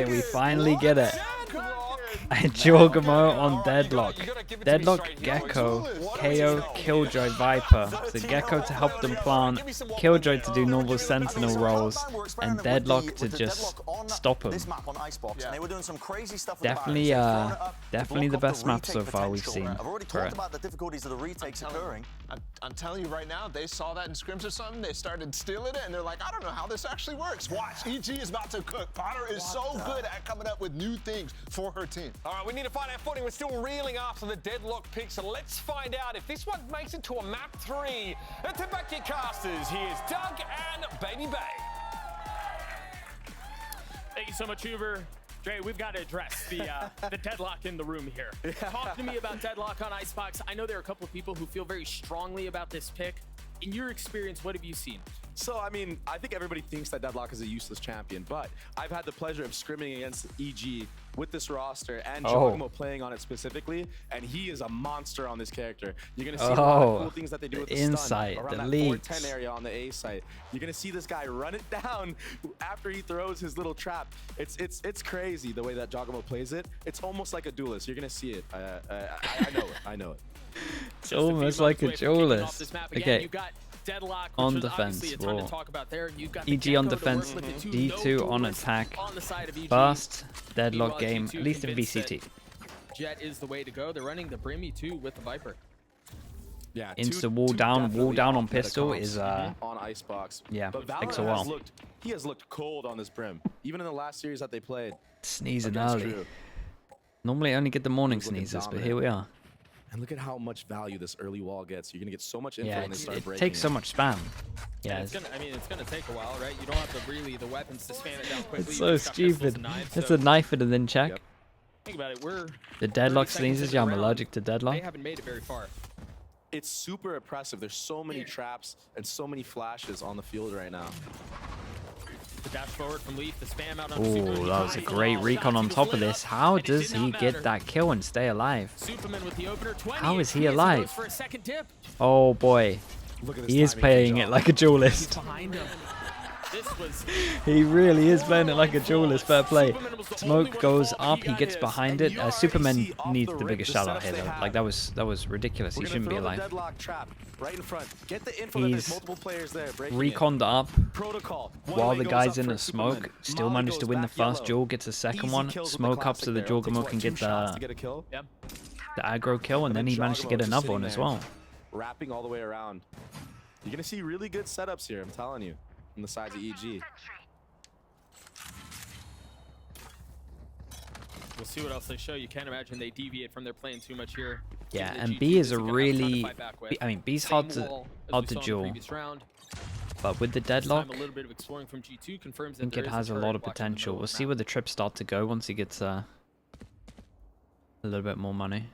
boy, we finally get it. Jorgamo on Deadlock. Deadlock, Gecko, KO, Killjoy, Viper. So Gecko to help them plant, Killjoy to do normal Sentinel rolls, and Deadlock to just stop them. Definitely, definitely the best map so far we've seen. I'm telling you right now, they saw that in scrims or something, they started stealing it, and they're like, I don't know how this actually works. Watch, EG is about to cook. Potter is so good at coming up with new things for her team. All right, we need to find our footing. We're still reeling after the Deadlock pick, so let's find out if this one makes it to a map 3. And to back your casters, here's Doug and Baby Bay. Thank you so much, Hoover. Dre, we've got to address the deadlock in the room here. Talk to me about Deadlock on Icebox. I know there are a couple of people who feel very strongly about this pick. In your experience, what have you seen? So, I mean, I think everybody thinks that Deadlock is a useless champion, but I've had the pleasure of scrimming against EG with this roster and Jogamo playing on it specifically, and he is a monster on this character. You're going to see a lot of cool things that they do with the stun around that 410 area on the A site. You're going to see this guy run it down after he throws his little trap. It's crazy the way that Jogamo plays it. It's almost like a duelist. You're going to see it. I know it. I know it. It's almost like a duelist. Okay. Deadlock, on defense, EG on defense, D2 on attack. Fast Deadlock game, at least in VCT. Jet is the way to go. They're running the Brimmy too with the Viper. Yeah, insta wall down on pistol is on Icebox. Yeah, but takes a while. He has looked cold on this Brim, even in the last series that they played. Sneezing early. Normally I only get the morning sneezes, but here we are. And look at how much value this early wall gets. You're gonna get so much info when they start breaking. It takes so much spam. Yeah, it's gonna take a while, right? You don't have to really the weapons to spam it down quickly. It's so stupid. It's a knife it and then check. Yep. Think about it. The Deadlock sneezes. Yeah, I'm allergic to Deadlock. They haven't made it very far. It's super oppressive. There's so many traps and so many flashes on the field right now. The dash forward from Leaf, the spam out on Ooh, that was a great recon on top of this. How does he get that kill and stay alive? How is he alive? Oh boy, he is playing it like a duelist. He really is playing it like a duelist. Fair play. Smoke goes up, he gets behind it. Superman needs the biggest shout out here though. Like that was ridiculous. He shouldn't be alive. He's reconned up while the guy's in the smoke. Still managed to win the first duel. Gets a second one. Smoke up so the Jorgamo can get the aggro kill, and then he managed to get another one as well. Wrapping all the way around. You're gonna see really good setups here. I'm telling you. On the sides of EG. We'll see what else they show. You can't imagine they deviate from their plan too much here. Yeah, and B is a really, I mean, B's hard to duel. But with the Deadlock, I think it has a lot of potential. We'll see where the trips start to go once he gets a little bit more money.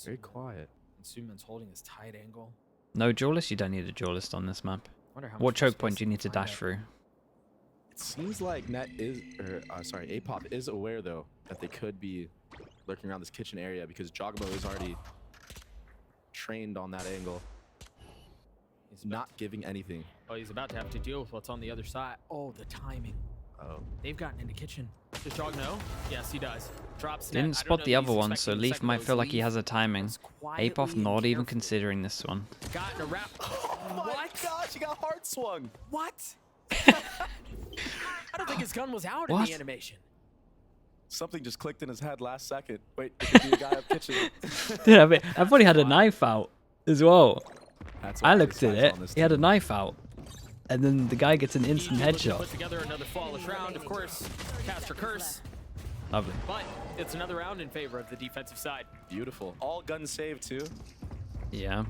Very quiet. Suman's holding his tight angle. No duelist? You don't need a duelist on this map. What choke point do you need to dash through? It seems like Apop is aware though that they could be lurking around this kitchen area because Jogamo is already trained on that angle. He's not giving anything. Oh, he's about to have to deal with what's on the other side. Oh, the timing. Oh. They've gotten into kitchen. Does Jog know? Yes, he does. Drops. Didn't spot the other one, so Leaf might feel like he has a timing. Apop not even considering this one. Got a wrap. Oh my gosh, he got hard swung. What? I don't think his gun was out in the animation. Something just clicked in his head last second. Wait, it could be the guy up kitchen. Dude, I thought he had a knife out as well. I looked at it. He had a knife out. And then the guy gets an instant headshot. Put together another flawless round, of course. Caster curse. Lovely. But it's another round in favor of the defensive side. Beautiful. All gun save too. Yeah.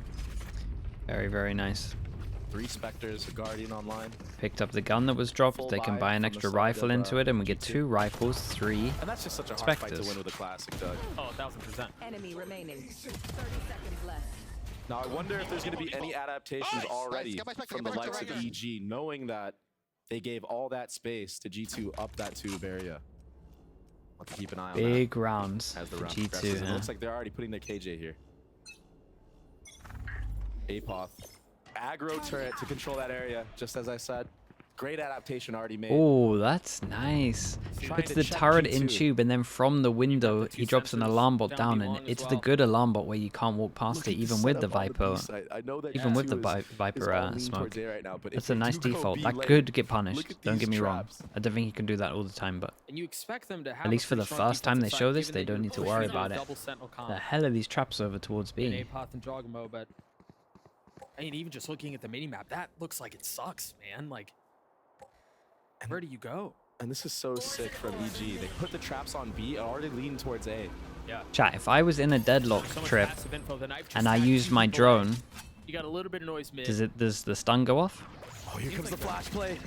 Very, very nice. 3 Spectres, a Guardian online. Picked up the gun that was dropped. They can buy an extra rifle into it, and we get 2 rifles, 3 and that's just such a hard fight to win with a classic, Doug. Oh, 1000%. Enemy remaining. 30 seconds left. Now I wonder if there's going to be any adaptations already from the likes of EG, knowing that they gave all that space to G2 up that tube area. I'll have to keep an eye on that. Big rounds as the round G2. progresses. It looks like they're already putting their KJ here. Apoth. Aggro turret to control that area, just as I said. Great adaptation already made. Oh, that's nice. Puts the turret in tube, and then from the window, he drops an alarm bot down, and it's the good alarm bot where you can't walk past it, even with the Viper. Even with the Viper smoke. That's a nice default. That could get punished, don't get me wrong. I don't think he can do that all the time, but And you expect them to have at least for the first time they show this, they don't need to worry about it. The hell are these traps over towards B? Apoth and Jogamo, but I mean, even just looking at the minimap, that looks like it sucks, man. Like, where do you go? And this is so sick from EG. They put the traps on B, already leaning towards A. Yeah. Chat, if I was in a Deadlock So much trip passive info, the knife just and I stacked used two my people drone, in. You got a little bit of noise mid. does the stun go off? Oh, here comes the flash play.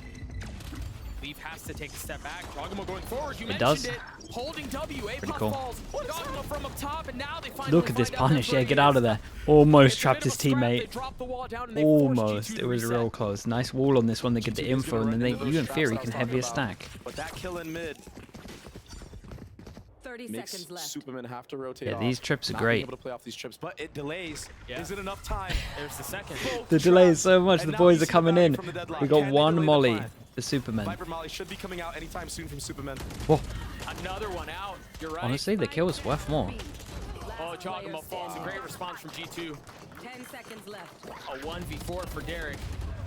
Leaf has to take a step back. Jogamo going forward. You It mentioned does. it. Holding W. Apoth cool. falls. Jogamo from up top, and now they finally Look at this find out punish. where Yeah, get he out is. of there. Almost It's a trapped bit of his a scrap. They teammate. drop the wall down, and they force Almost. G2 It to was reset. real close. Nice wall on this one. They get the G2 is info, gonna and then run into you, those in traps theory, that I can was heavy a talking about. stack. But that kill in mid 30 makes seconds left. Superman have to rotate Yeah, off. these trips are Not being great. able to play off these trips, but it delays. Yeah. Is it enough time? There's the second. The delay is so much. And The now boys we are see the coming value in. from the Deadlock. We got Can they one delay the molly climb? for Superman. Viper Molly should be coming out anytime soon from Superman. Whoa. Another one out. You're right. Honestly, the kill was worth more. Oh, Jogamo falls. A great response from G2. 10 seconds left. A 1v4 for Derek.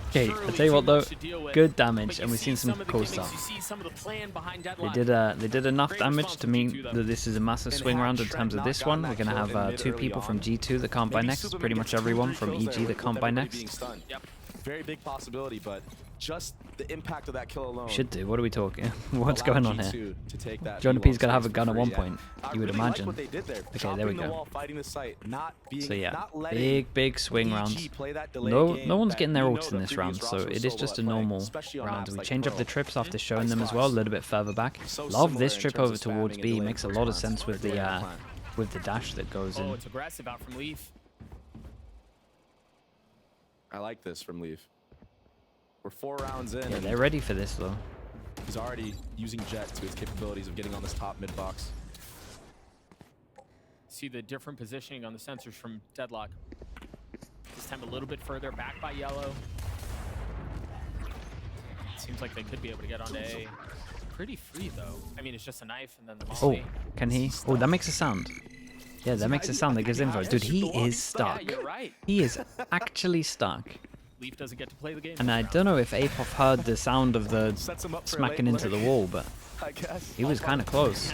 Okay, Surely I'll tell you too what though, much to deal with. good damage, But you and we've see seen some of the cool gimmicks, stuff. You see some of the plan behind They Deadlock. did enough Great damage response to from mean G2 though. that this is a massive And swing had round in Trent terms of not this gotten one. that We're gonna kill in have mid 2 early people from on, G2 that can't buy maybe next. Superman Pretty gets much everyone 2 or 3 from kills EG there that with can't buy everybody next. being stunned. Yep. Very big possibility, but just the impact of that kill alone. Should do. What are we talking? What's allowed going on here? G2 to take that John B1 P's gotta have a space gun for at free, one yeah. point, I you would really like imagine. what they did there. Okay, there we Chopping the go. wall, fighting the site, not being, So yeah, not letting big swing EG rounds. play that delay No game one's that getting their we know ults in the this previous round, so roster was it is so just a well at playing, normal especially on round. maps We like change up Pro. the trips after showing them as well, a Icebox. little bit further back. So Love this similar in trip terms over of towards spamming B. and Makes a delaying lot of push sense with plans. the dash that goes Oh, in. it's aggressive out from Leaf. I like this from Leaf. We're 4 rounds in. Yeah, and they're ready for this though. he's already using Jet to his capabilities of getting on this top mid box. See the different positioning on the sensors from Deadlock. This time a little bit further back by Yellow. Seems like they could be able to get onto A. Pretty free though. I mean, it's just a knife and then the Oh, molly. can he? Oh, that makes a sound. Yeah, that makes a sound that gives info. Dude, he is Yeah, stuck. you're right. He is actually stuck. Leaf doesn't get to play the game. And I don't know if Apoth heard the sound of the Sets him up for a smacking late into the lurk, wall, but I guess. he was kind of close.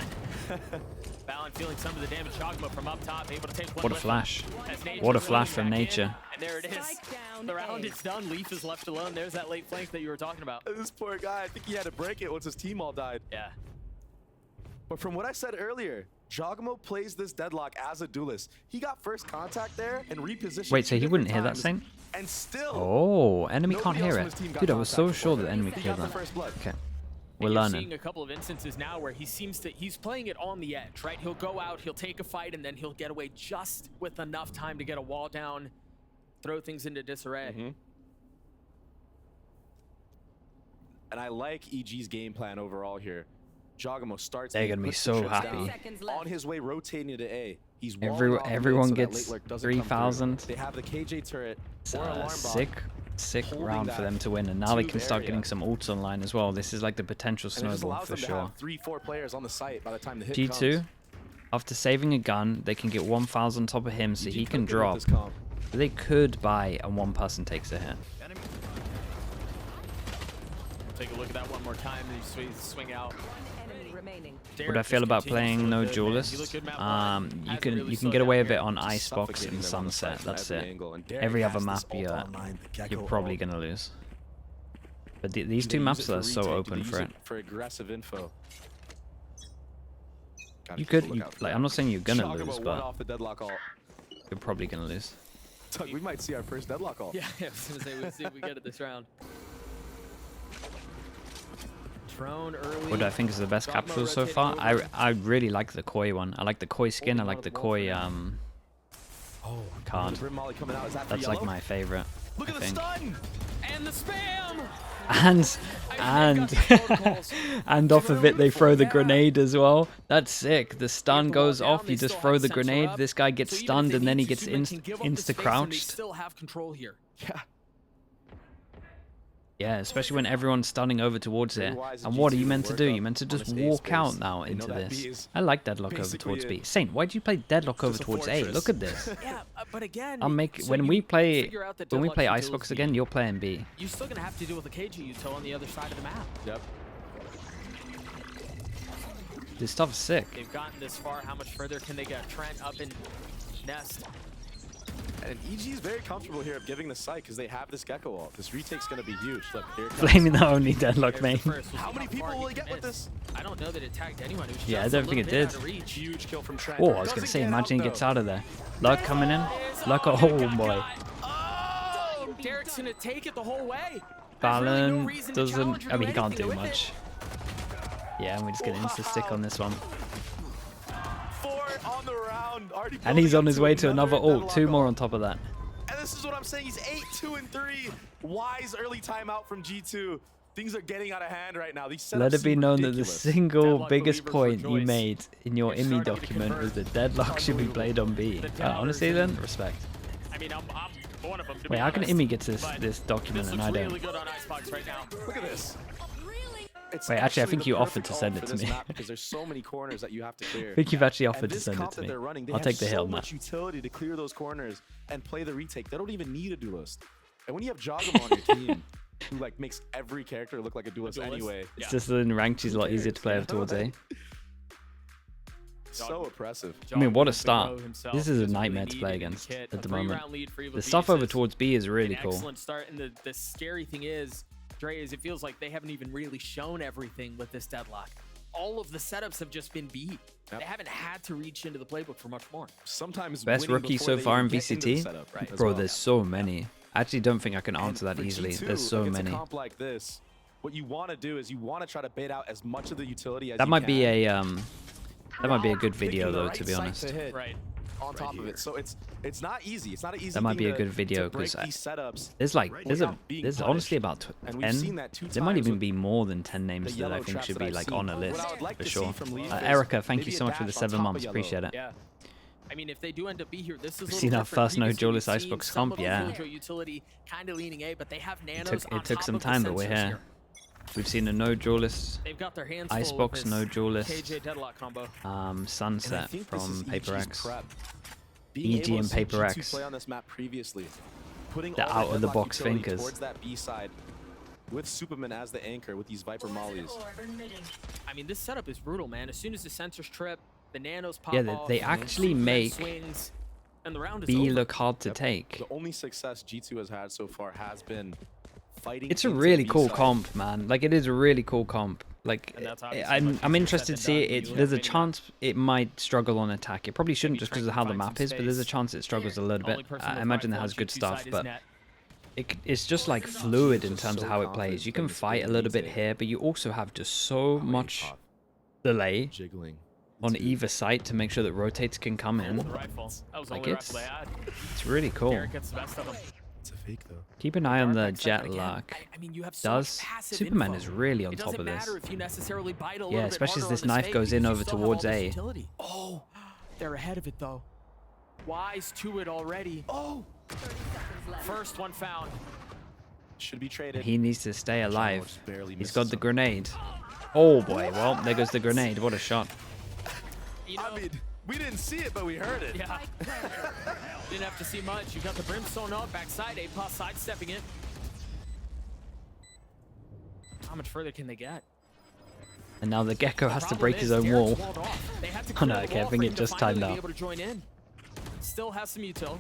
Balin feeling some of the damage. Jogamo from up top, able to take one. What a lift. flash. As Nature What a rolls flash back from in, Nature. And there it is. Strike down The round A. is done. Leaf is left alone. There's that late flank that you were talking about. This poor guy, I think he had to break it once his team all died. Yeah. But from what I said earlier, Jogamo plays this Deadlock as a duelist. He got first contact there and repositioned. Wait, so 2 he wouldn't different hear that times, thing? And still, Oh, enemy can't nobody else hear on it. his team got Dude, I was so contact sure before. that enemy He killed got the that. first blood. Okay, we're And you're learning. seeing a couple of instances now where he seems to, he's playing it on the edge, right? He'll go out, he'll take a fight, and then he'll get away just with enough time to get a wall down, throw things into disarray. Mm-hmm. And I like EG's game plan overall here. Jogamo starts. They're A, gonna be puts the so trips happy. down. 10 seconds left. On his way, rotating to A. He's Everyone gets 3,000. They have the KJ turret. It's or alarm a bot. sick holding round for that them to win, and now they tube can start area. getting some ults online as well. This is like the potential And it just snowball allows for them to sure. have 3-4 players on the site by the time the hit G2, comes. after saving a gun, they can get 1,000 on top of him, so EG he can cooking with drop. this comp. They could buy, and one person takes a hit. Take a look at that one more time, and you swing out. Enemy remaining. What Derek I feel just about continues to playing no look good, man. He duelist, looked good map one. you Hasn't can really you can slowed get down away with here. it on Icebox Suffocating and them on the Sunset. site from That's every it. angle. And Derek Every has other this map, ult you're online, the Gecko probably ult. gonna lose. But these Do two they maps use it are for so retake? Do they open use for it. For aggressive info. Gotta You keep a could, lookout for like, that. I'm not saying you're gonna Jogamo lose, won but off the Deadlock ult. you're probably gonna lose. Tug, we might see our first Deadlock ult. Yeah, I was gonna say, we'll see if we get it this round. Drone early. What do I think is the best capsule so far? I really like the Koi one. I like the Koi skin. I like the Koi Oh, card. Brim Molly coming out. Is that for That's like yellow? my favorite. Look I at the think. stun! And the spam! And and off of it they throw the grenade as well. That's sick. The stun goes off. You just throw the grenade. This guy gets stunned and then he gets insta crouched. Still have control here. Yeah. Yeah, especially when everyone's stunning over towards it. Wise And what are G2 you meant to work do? up You meant to on just this A walk space. out now They know into that B this. is I like Deadlock over basically towards B. it. Saint, why do you play Deadlock over just a towards A? fortress. Look at this. Yeah, but again, I'll make so when you we play figure out that Deadlock's Icebox utility, again, you're playing B. you're still gonna have to deal with the KG util on the other side of the map. Yep. This stuff's sick. They've gotten this far. How much further can they get? Trent up in Nest. And EG is very comfortable here of giving the site because they have this Gecko ult. This retake's going to be huge. Look, here it comes. Blaming the only Deadlock There's main. the first. We'll How see many far people he will can he get with miss. this? I don't know that it tagged anyone. It was Yeah, I just don't a think little it bit did. out of reach. Huge kill from Trent. Oh, I was Doesn't gonna say, get imagine out, he gets though. out of there. Luck coming in. Luck, oh boy. Oh, Derek's gonna take it the whole way. There's really no Fallon reason to doesn't. challenge or I mean, he do can't do anything with it. much. Yeah, and we just get an insta stick on this one. 4 on the round. Already And he's building on his up way to another another ult. Deadlock 2 more ult. on top of that. And this is what I'm saying. He's 8-2-3. Wise early timeout from G2. Things are getting out of hand right now. These setups Let it be seem known that the ridiculous. single Deadlock biggest believers point you rejoice. made in your They're IMI starting to document was convert. that Deadlock should be Unbelievable. played on B. The doubters Honestly have then, been- respect. I mean, I'm one of them. To Wait, be how can honest, IMI get this but this document this and looks I really don't? good on Icebox right now. Look at this. It's Wait, actually, I think the you offered perfect to send ult it for to this me. map because there's so many corners that you have to clear. I think you've actually And offered to this send it comp to that me. they're running, they I'll have take the so hill, man. much utility to clear those corners and play the retake. They don't even need a duelist. And when you have Jogamo on your team, who like makes every character look like a duelist, anyway, It's just in ranked, she's a lot easier to play over towards A. so oppressive. I mean, what a Jogamo start. himself This is a doesn't really nightmare to need play any against kit. at the A moment. 3-round lead for Evil The stuff over Geniuses. towards B is really An cool. excellent start, and the scary thing is, Dre, is it feels like they haven't even really shown everything with this Deadlock. All of the setups have just been B. Yep. They haven't had to reach into the playbook for much more. Sometimes Best winning rookie before so they far even in get into the VCT? setup, as Bro, well. there's so many. I actually don't think I can And answer that for easily. G2, There's so against many. a comp like this, what you want to do is you want to try to bait out as much of the utility as That you might be can. a that might be a good Picking video the though, right to be site honest. to hit Right. on top of it. So it's not easy. It's not an easy. That might be thing a good to video break because these setups. there's like without being there's punished. honestly about And we've seen 10. that 2 There might times even with be more than 10 names the that I yellow think traps should that be I've like seen. on a What list I would like for to see sure. from Leaf is Erica, thank maybe you a so much for the dash on 7 top of months. yellow. Appreciate it. Yeah. I mean, if they do end up be here, this is a We've little seen our different. first no Previously, we've duelist seen Icebox some comp, of the yeah. Mojo utility kind of leaning A, but they have nanos on It took top some of the time, but we're sensors here. We've seen a no duelist, They've got their hands full Icebox, with no this duelist, KJ Deadlock combo. And I Sunset think this is from Paper EG's X. prep. Being EG able and to see Paper G2 X. play on this map previously, putting The all out of the Deadlock box utility thinkers. towards that B side with Superman as the anchor with these Viper mollies. I mean, this setup is brutal, man. As soon as the sensors trip, the nanos pop Yeah, off. they actually Superman make swings, and the round is B over. look hard to take. The only success G2 has had so far has been fighting. It's a into really B cool side. comp, man. Like it is a really cool comp. Like And that's obviously I'm much interested easier to said see than it. done. There's a Maybe not. chance it might struggle on attack. It probably shouldn't Maybe just because trying of to how the find map some is, but there's a space. chance it struggles a little Only bit. person I with imagine it rifle has on good G2 stuff, side is but net. it's just like fluid in terms of how it plays. You can fight a little bit here, but you also have just so much delay Jiggling. on either side to make sure that rotates can come in. The rifle. That was the Like, only rifle they had. It's really cool. Derek gets the best of them. It's a fake though. Keep an eye on the Dark Backside, but again, Jetlock. I mean, you have so much Does passive Superman info. is really on It top doesn't of this? matter if you necessarily bite a little Yeah, bit especially as harder this on this knife fake goes in because you over still have towards all this A. utility. Oh, they're ahead of it though. Wise to it already. Oh, First one found. should be traded. He needs to stay alive. just barely He's misses got the him. grenade. Oh boy, well, there goes the grenade. What a shot. You know, I mean, we didn't see it, but we heard it. yeah. Didn't have to see much. You got the brimstone up, backside, A-Paw sidestepping it. How much further can they get? And now the Gecko has to Problem break is, his own Derek's wall. walled off. They had to Oh, no, clear the okay, I wall think for it him to just finally timed be out. able to join in. Still has some util.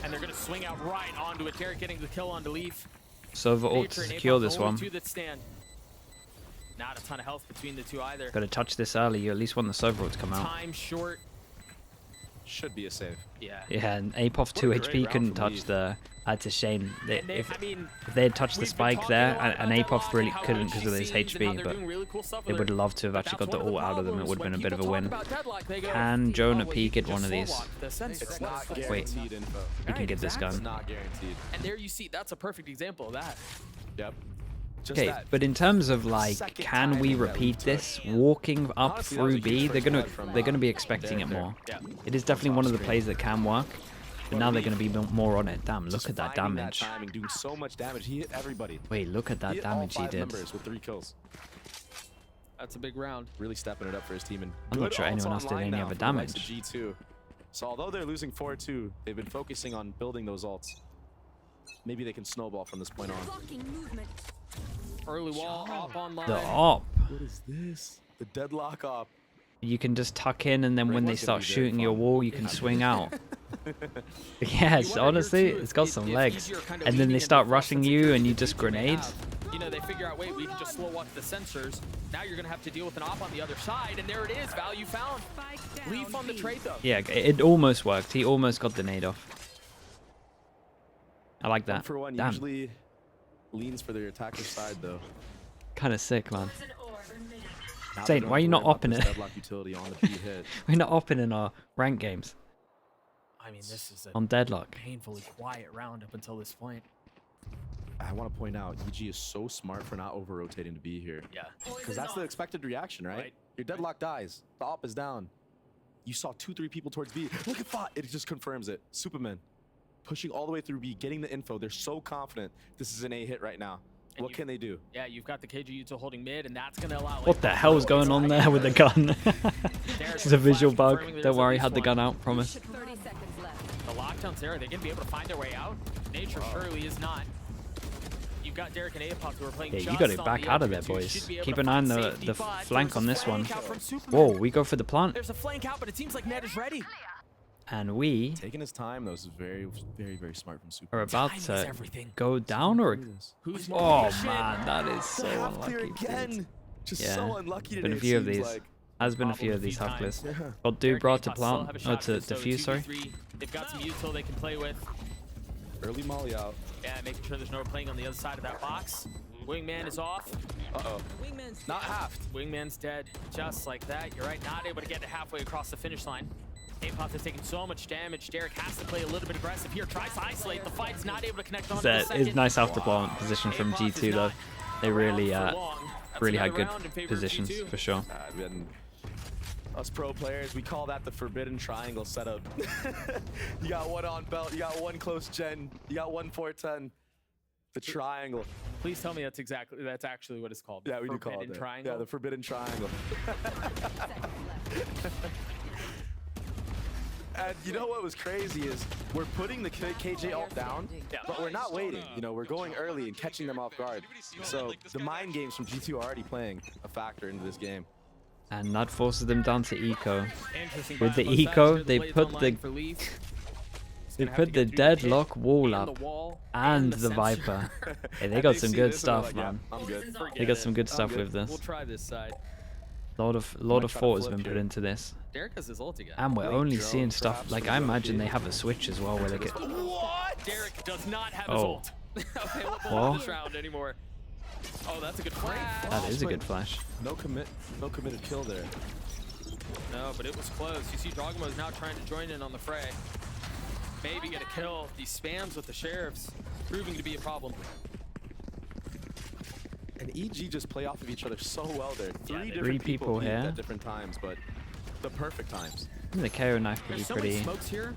And they're gonna swing out right onto it. Derek getting the kill onto Leaf. Sova ult to secure this one. Two that stand. Not a ton of health between the two either. Gotta touch this early. You at least want the Sova ult to come out. Time short. Should be a save. Yeah. Yeah, and Apoff 2 What a great HP round couldn't from touch Leaf. the... That's a shame. And they, If I mean, they had touched the we've been spike talking there, a lot and about Apoff Deadlock really and how couldn't much because she of his sees and how HP, they're but doing really cool stuff they with would her. have loved to have But actually that's got the one of ult out of them. It problems would have been a when bit of a people win. talk about Deadlock, they go, Can "Oh, Jonah well, P you get can one of just these? slow-walk the sensor." It's That's not the- guaranteed info. You can get this exactly. It's gun. not guaranteed. And there you see, that's a perfect example of that. Yep. Just Okay, that. but in terms of like, second can we timing that we repeat took. this? Walking up Honestly, that was through a B, huge they're first gonna blood from, be expecting it Derek more. Yeah. It is definitely one of the plays that can work. But now they're going to be more on it. Damn, look Just at that finding damage. timing, doing so much damage. He hit everybody. Wait, look at that hit damage all he 5 did. members with 3 kills. That's a big round. Really stepping it up for his team. And I'm not good sure ults anyone else did online any now other for the likes of damage. G2. So although they're losing 4-2, they've been focusing on building those ults. Maybe they can snowball from this point on. Blocking movement. Early wall, op online. The op. What is this? The deadlock op. You can just tuck in, and then when they was gonna start be very shooting your fun. wall, you can swing out. Yes, honestly, it's got some legs. And then they start rushing you, and you just grenade. You know, they figure out, wait, we can just slow walk the sensors. Now you're going to have to deal with an op on the other side, and there it is, value found. Spike down. Leaf on the B. trade, though. Yeah, it almost worked. He almost got the nade off. I like that. For one, Damn, usually leans for their attacker side though. kind of sick, man. Now Saint, they don't why are you have to not worry about upping this it? Deadlock utility on the B hit. We're not opping in our rank games I mean, this is a on Deadlock. painfully quiet round up until this point. I want to point out, EG is so smart for not over-rotating to be here. Yeah. Because that's the expected reaction, right? Right. Your deadlock dies. The op is down. You saw 2-3 people towards B. Look at Thought. It just confirms it. Superman pushing all the way through B, getting the info. They're so confident this is an A hit right now. And What can they do? Yeah, you've got the KG Util holding mid, and that's going to allow... What the hell is going on there with the gun? It's a visual bug. Don't worry, had the gun out, promise. 30 seconds left. The lockdown's there. Are they going to be able to find their way out? Nature surely is not. You've got Derek and Apop who are playing Yeah, you just got it on back the out of edge, there, who boys. should be able Keep to an eye on find the safety, but flank there's on a this one. flank out from Superman. Whoa, we go for the plant. There's a flank out, but it seems like Ned is ready. And we Taking his time, though, is very, very, very smart from Superman. are about Time is to everything. go down or... Who's more Oh, patient? man, that is so half clear unlucky. again. dude. Just Yeah, so unlucky today. been a it few of seems these. like. Has been a Bobbled few a of these few half times. cliffs. Yeah. Got Derek Dubra and to Apop still have plant. a Oh, shot to at this, though, defuse, sorry. 2v3. They've got some util they can play with. Early molly out. Yeah, making sure there's no playing on the other side of that box. Wingman is off. Uh-oh. Wingman's Not halved. Wingman's dead. Just like that. You're right, not able to get it halfway across the finish line. Apop has taken so much damage. Derek has to play a little bit aggressive here. Tries to isolate. The fight's not able to connect on to the That second. is nice after plant position from Apop is G2 though. not They really, around for long. That's really had another good round in favor of positions G2. for sure. And us pro players, we call that the forbidden triangle setup. You got one on belt, you got one close gen, you got one 410. The triangle. Please tell me that's actually what it's called. Yeah, we do call it Forbidden that. Triangle. Yeah, the forbidden triangle. seconds left. And you know what was crazy is we're putting the KJ ult down, Yeah. but we're not waiting. You know, we're going early and catching them off guard. So the mind games from G2 are already playing a factor into this game. And that forces them down to eco. Interesting With the both sides eco, here. The they blade's put online the- for Leaf. He's They gonna have to put the get through pit deadlock wall and up the wall and the the sensor. Viper. Hey, they And got some see good this and they're stuff, like, man. Yeah, I'm good. They Forget got it. some good stuff good. with this. We'll try this side. Lot of try to thought has flip been put here. into this. Derek has his ult again. And we're Late only drone, seeing stuff perhaps, like from I the imagine they key. have a switch as well where they get. What? Derek does not have his Oh. ult available What? in this round anymore. Oh, that's a good flash. That is a good flash. No committed kill there. No, but it was close. You see Dogma is now trying to join in on the fray. Maybe get a kill. These spams with the sheriffs proving to be a problem. And EG just play off of each other so well there. Three they- different Three people peaked here. at different times, but the perfect times. The KO knife could be There's so many pretty. smokes here.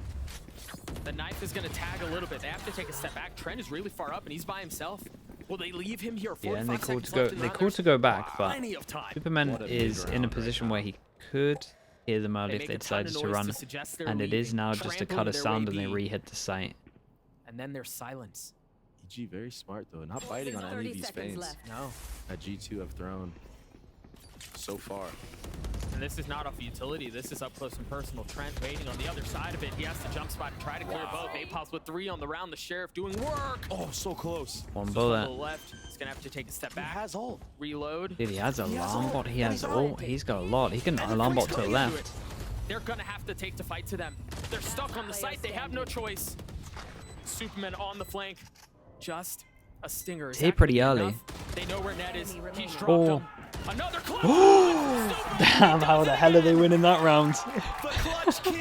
The knife is going to tag a little bit. They have to take a step back. Trent is really far up, and he's by himself. Will they leave him here? Yeah, and they 45 called seconds to go. left in the They round. called to go back, but Plenty of time. Superman What a big is in a round position right where he could hear them early They if make they a ton of decided to noise run, to suggest they're and it is leaving, now just a cut trampling of their sound way and they B. re-hit the site. And then there's silence. EG very smart though, not biting on any of 30 these seconds feints left. No. that G2 have thrown so far. And this is not off utility. This is up close and personal. Trent waiting on the other side of it. He has to jump spot and try to clear both. Apos with 3 on the round. The Sheriff doing work. Oh, so close. One On the bullet. left. He's going to have to take a step He back. has ult. Reload. Dude, he has He has alarm ult, bot. He and has he's all. ult. He's got a lot. He can And alarm nobody's bot to the going into left. it. They're going to have to take the fight to them. They're stuck on the site. They have no choice. Superman on the flank. Just a stinger. Is Hit that pretty gonna be early. enough? They know where Ned is. He's dropped Oh. him. Another clutch. Damn, how the hell are they winning that round? The clutch king.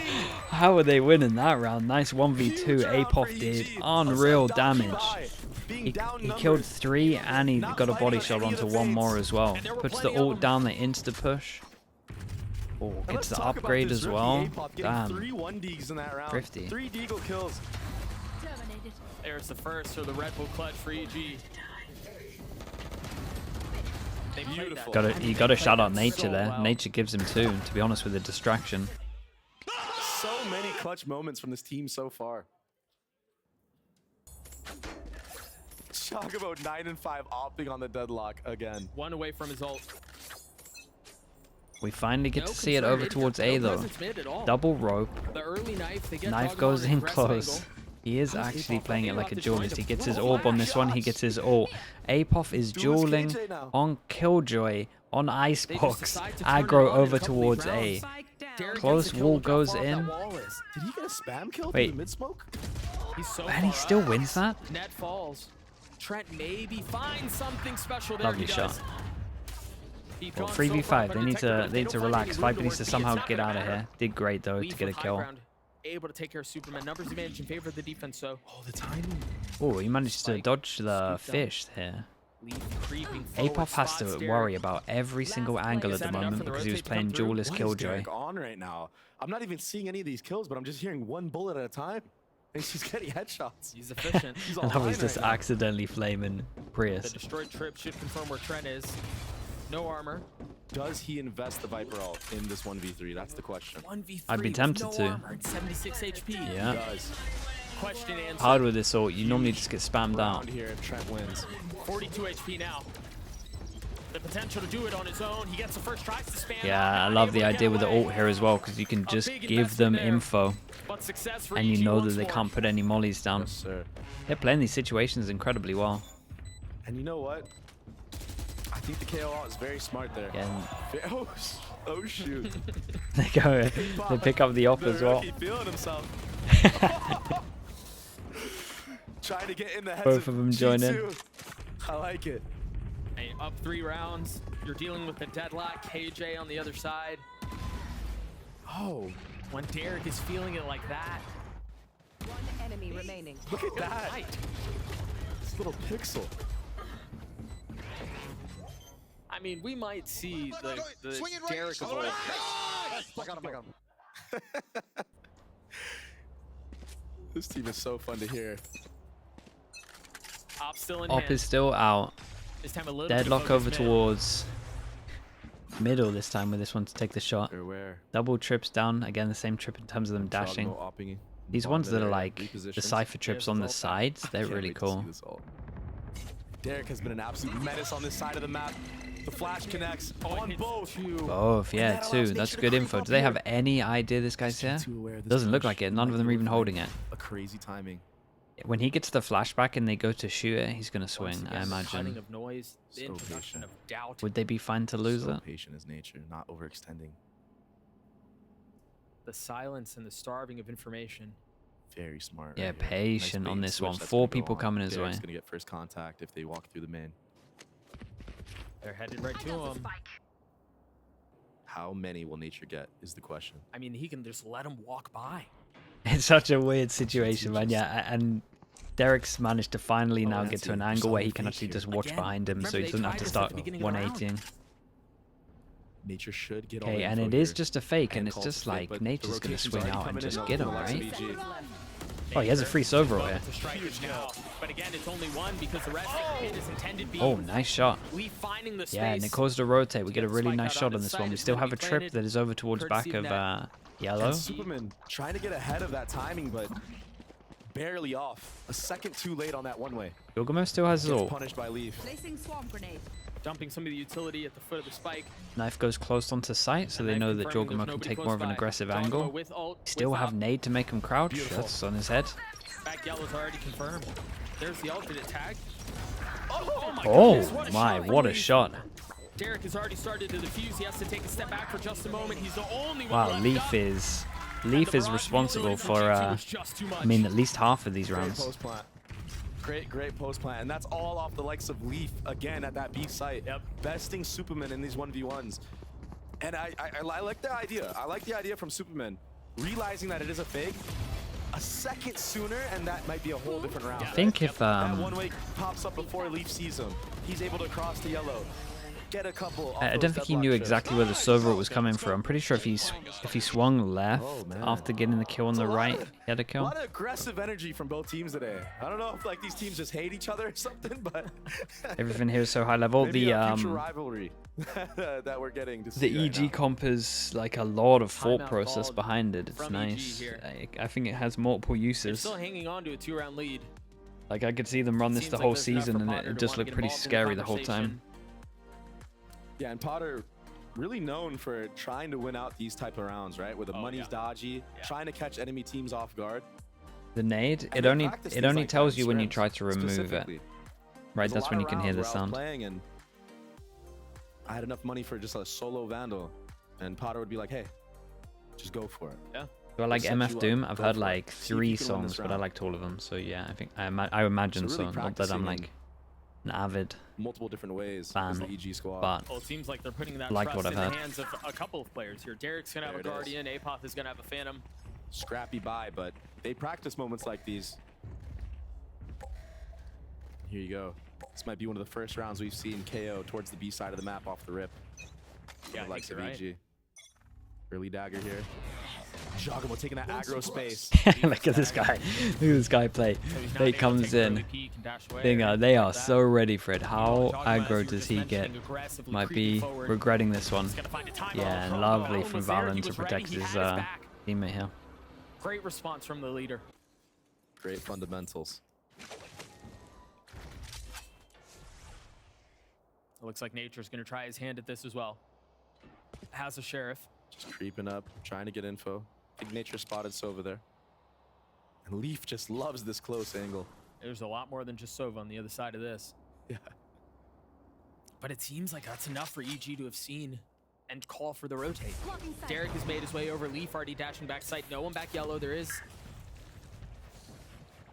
How are they winning that round? Nice Huge 1v2. round for Apop did EG. unreal Aside damage. Donkey being He down killed numbers. 3 and he Not got a body fighting shot on any of onto the one more feints. as well. And there were Puts the plenty of ult them. down, the insta push. Oh, And gets let's the talk about upgrade this as rookie well. Apop getting Damn. 3 1-Deags in that round. Thrifty. 3 Deagle kills. Terminated. There's the first for the Red Bull clutch for EG. They played Beautiful. that. He got a shot on Nature so there. well. Nature gives him 2, to be honest, with a distraction. So many clutch moments from this team so far. Talk about 9 and 5 opting on the Deadlock again. One away from his ult. We finally get No to see it concern. over towards No A though. presence mid at all. Double rope. The early knife, they get Knife Doggo goes on an in aggressive close. angle. He is How's actually Apop playing it thinking like a about to duelist. join He gets the his full orb on this one. He gets his ult. Apop is dueling KJ now. on Killjoy on They just Icebox. decide to turn it Aggro on in over a couple of towards these A. rounds. Spike down. Derek Close gets a kill. wall Look how goes far up that in. wall is. Did he get a spam kill Wait. through the mid-smoke? He's so And he far still up. wins that? Net falls. Trent maybe finds something special there. Lovely He shot. does. He's Well, gone 3v5. so far, They but need detected, to but they need to don't find relax. any Viper room needs to towards B. somehow It's not get gonna out of matter. here. Did great though Leaf to get a with high kill. ground, able to take care of Superman. Numbers advantage in favor of the defense. So Oh, the timing. Oh, he managed to Spike. dodge the Scooped up. fish here. Leaf creeping forward. Apop has spots to Derek. worry about every single Last angle player at the standing up moment for the because he was rotate to playing come through. duelist What is Killjoy. Derek on right now? I'm not even seeing any of these kills, but I'm just hearing one bullet at a time. And she's getting headshots. He's efficient. He's I love online he's just right now. accidentally flaming The Prius. destroyed trip should confirm where Trent is. No armor. Does he invest the Viper ult in this 1v3? That's the question. 1v3 I'd be with tempted no to. armor at 76 HP. Yeah. He does. Question answered. Hard with this ult, you normally just get spammed out. Round here if Trent wins. 42 HP now. The potential to do it on his own. He gets the first tries to spam. Yeah, I out, love able the to get idea with the away. ult here as well because you can just big give them investment there. info But success for and you EG know that once they more. can't put any mollies down. Yes, sir. They're playing these situations incredibly well. And you know what? I think the KO ult is very smart there. Yeah, and Oh shoot. they go, they pick up the op The as well. rookie feeling himself. Trying to get in the heads Both of them join in. G2. I like it. Hey, up 3 rounds. You're dealing with the Deadlock. KJ on the other side. Oh, When Derek is feeling it like that. One enemy remaining. look at that. Right. This little pixel. I mean, we might see the Derek of old. I got him. This team is so fun to hear. Op still in Op hand. is still out. This time a little Deadlock bit of over focus mid. towards middle this time with this one to take the shot. They're where? Double trips down. Again, the same trip in terms of them dashing. Chogno opping These bottom ones of that are their like the repositions. Cypher trips on the sides, they're Can't really wait to see cool. this ult. Derek has been an absolute menace on this side of the map. The flash connects on both. Both, yeah, that allows two. Nature That's to good creep info. up Do they have here. any idea this guy's here? Too aware of this Doesn't look push. like it. None of them are even holding it. A crazy timing. When he gets the flashback and they go to shoot it, he's gonna swing, Once I again, the cutting imagine. of noise, the So introduction patient. of doubt. Would they be fine to lose So it? patient is nature, not overextending. The silence and the starving of information. Very smart. Yeah, right here. patient bait on and this switch one. that's 4 gonna go people on. coming his Derek's way. gonna get first contact if they walk through the main. They're headed right to him. How many will nature get is the question. I mean, he can just let him walk by. It's such a weird situation, man. Yeah, and Derek's managed to finally now that's get to it. an There's angle where no he can fake actually here. just watch Again, behind him, remember so he they doesn't have tried to this at start the beginning of the round. 180ing. Nature should get all Okay, the and info it is here. just a fake, and it's calls just to fit, like but the Nature's gonna rotation's swing already out and coming in just now get for him, the likes of right? EG. Oh, he has a free Sova Well, here. it's a strikers now. But again, it's only one because the rest hit his intended beam. Oh, nice shot. Leaf finding the space. Yeah, and it caused a rotate. We to get a the really spike nice out shot onto on the this side. one. We It's still gonna have be a trip planted that is over towards courtesy back of of net. yellow. And Superman trying to get ahead of that timing, but barely off. A second too late on that one-way. Gilgamesh still has his Gets ult. punished by Leaf. Placing swarm grenade. Dumping some of the utility at the foot of the spike. Knife goes close onto sight, so And they then know that confirming there's Jorgamo can nobody take close more of an by. aggressive Doggo angle. with ult, Still with have up. nade to make him crouch. Beautiful. That's on his head. Back yellow's already confirmed. There's the ult. Did it tag? Oh my Oh goodness, what a my, shot. what a shot. Derek has already started to defuse. He has to take a step back for just a moment. He's the only one Wow, left Leaf up. is And the barrage responsible utility from for G2 was just too much. I mean at least half of these Great rounds. post plant. Great post plant. And that's all off the likes of Leaf again at that B site. Yep. Besting Superman in these 1v1s. And I like the idea. I like the idea from Superman. Realizing that it is a fake. A second sooner, and that might be a whole different round. I think if That one way pops up before Leaf sees him. He's able to cross the yellow. get a couple. I don't think he knew exactly where the server was coming from. I'm pretty sure if he swung left after getting the kill on the right, he had a kill. A lot of aggressive energy from both teams today. I don't know if like these teams just hate each other or something, but Everything here is so high level. maybe a future rivalry that we're getting to see the right EG now. comp is like a lot of thought Timeout process called behind it. It's from nice. EG here. I think it has multiple They're uses. still hanging on to a 2-round lead. Like I could see them run this Seems the like whole there's enough season, for and Potter it to just wanna looked get pretty involved in the scary the whole time. conversation. Yeah, and Potter really known for trying to win out these type of rounds, right? Where the money's dodgy, trying to catch enemy teams off guard. The nade, And it they only practice it things only like that tells in you when you scrims, try to remove it. specifically. Right, There's a that's lot when of you can hear rounds the where I was sound. playing and I had enough money for just a solo Vandal, and Potter would be like, "Hey, just go for it." Yeah. Do I like set you MF up, Doom? I've go heard for it. like See if you 3 can win this songs, but I round. liked all of them. So yeah, I think I imagine So so. really Not that I'm practicing like an avid multiple different ways fan, as the EG squad. but Well, it seems like they're putting that Like trust what in I've the heard. hands of a couple of players here. Derek's going to have a There it is. Guardian. Apoth is going to have a Phantom. Scrappy buy, but they practice moments like these. Here you go. This might be one of the first rounds we've seen KO towards the B side of the map off the rip. Yeah, I The likes think of you're right. EG. Early dagger here. Jogamo taking that aggro space. look at this guy. Look at this guy play. So he's not They able to comes take an in. early peek and dash away or They anything are like that. so ready for it. How Jogamo, as you aggro were does just he get? mentioning, aggressively Might creeping be forward. regretting this one. He's gonna find a timeout. Yeah, and Oh, lovely he from was there, he Valen to was protect ready, he his had his back. teammate here. Great response from the leader. Great fundamentals. It looks like Nature's going to try his hand at this as well. Has a Sheriff. Just creeping up, trying to get info. I think Nature spotted Sova there. And Leaf just loves this close angle. There's a lot more than just Sova on the other side of this. Yeah. But it seems like that's enough for EG to have seen and call for the rotate. Blocking sight. Derek has made his way over. Leaf already dashing back sight. No one back yellow. There is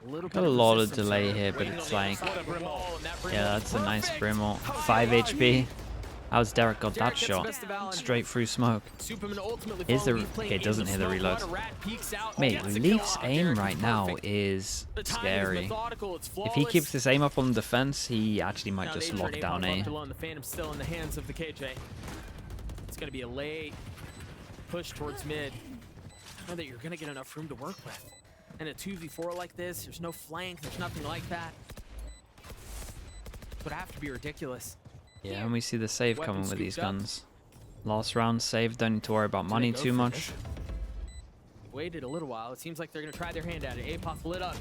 a little Got bit a lot of resistance delay there. here, but Waiting it's on the like, other side of the wall, and that brings yeah, up that's a nice perfect. Brimble. 5 HP. How's Derek got Derek that gets the shot? best of Valen. Straight through smoke. Superman ultimately Is following the- Leaf playing okay, it in doesn't hit the smoke. reload. What a rat peeks out, Mate, gets a kill Leaf's off. aim Derek right is now perfect. is The timing is scary. methodical, it's If he flawless. keeps the same up on the defense, he actually might Now just Nature lock and down Apoth A. left alone. The Phantom's still in the hands of the KJ. It's going to be a late push towards mid. I know that you're going to get enough room to work with. And a 2v4 like this, there's no flank, there's nothing like that. It would have to be ridiculous. Yeah, and we see the save Weapon coming with these scooped up. guns. Last round save, don't need to worry about money go too for much. this. Waited a little while. It seems like they're going to try their hand at it. Apoth lit up.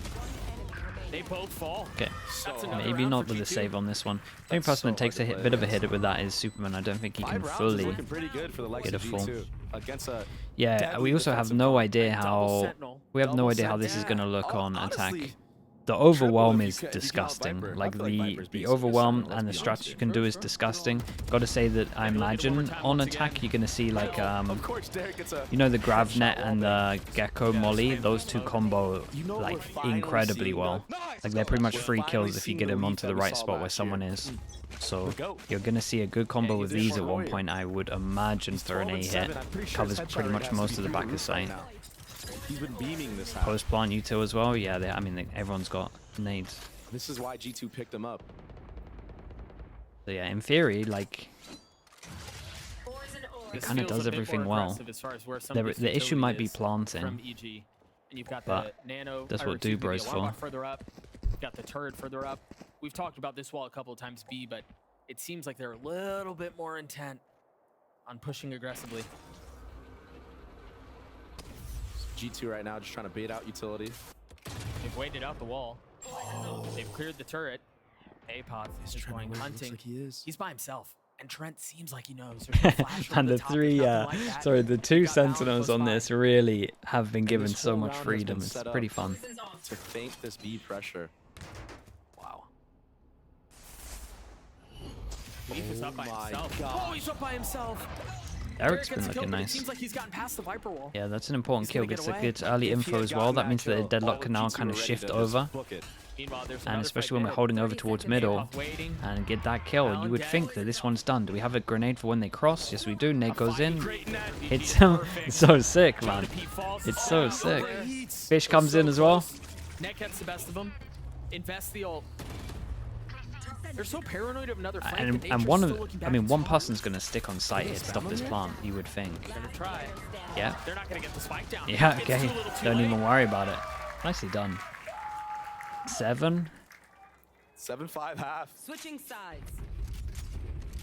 They both fall. Okay, That's another maybe round not for with the G2. save on this one. The only That's person so that takes a hard to play bit of a against. hit with that is Superman. I don't think he 5 can rounds is fully looking pretty good for the likes get of a full. G2 against a Yeah, deadly we also have defensive no comp. idea Double how Sentinel. we have no Double idea how Sentinel. this is going to look on attack. Honestly, The overwhelm if is you count disgusting. Viper. Like I feel like Viper's the basically a overwhelm Sentinel, and the let's be strategy honest you here. can do is disgusting. Got to say that I Take a look at it one more imagine time on once attack again. you're going to see like Of course, Derek gets a you know the grav net and the gecko Yeah, molly. same Those two combo You know, like we're finally incredibly seeing well. the- Like they're pretty much We're free finally kills if you seeing get the them Leaf onto that the we right saw spot where last someone year. is. So go. you're gonna see a good combo Yeah, with he's these there at for one Warrior. point. I would imagine for an A hit. 12 and 7. I'm pretty sure Covers his pretty headshot much rate has most to of the be back through of the roof sight. right now. He's been beaming this half. Post plant U2 as well. Yeah, I mean everyone's got nades. This is why G2 picked him up. So yeah, in theory, like This kinda feels does a bit everything more well. aggressive as far as where some of the this issue might be utility is planting. from EG. And you've got But the nano. that's or what excuse me, Dubro's the for. alarm bot further up. You've got the turret further up. We've talked about this wall a couple of times B, but it seems like they're a little bit more intent on pushing aggressively. G2 right now just trying to bait out utility. They've waited out the wall. They've cleared the turret. Apoth is going hunting. he is. He's by himself. And Trent seems like he knows. There's no flash from And the top, three, nothing like that. sorry, the two You've got Valen sentinels close on by. this really have been given this so whole much round has freedom. been It's set up. pretty fun. To feint this B pressure. Wow. Leaf is up by my himself. gosh. Oh, he's up by himself. Eric's Derek been gets a kill, looking but It nice. seems like he's gotten past the Viper wall. Yeah, that's an important He's kill. gonna get Gets a away. good early If he info had as well. gotten That means that the kill, Deadlock all can now G2 kind were of ready shift to just over. book it. Meanwhile, there's And another especially fight when we're mid. holding over towards middle Apoth waiting. and get that kill, you would think that this one's done. Do we have a grenade for when they cross? Yes, we do. Nade goes in. Great net. It's Perfect. so sick, Trying man. to peek false. It's so Oh, sick. great. Fish comes in as well. Net gets the best of him. Invest the ult. They're so paranoid of another flank. that And Nature's one still of, looking I back mean, at one Spawn. person's gonna stick on site and stop this plant. You would think. They're gonna try. Yeah. They're not gonna get the spike down. Yeah. It's Okay. too little, too Don't late. even worry about it. Nicely done. 7. 7-5 half. Switching sides.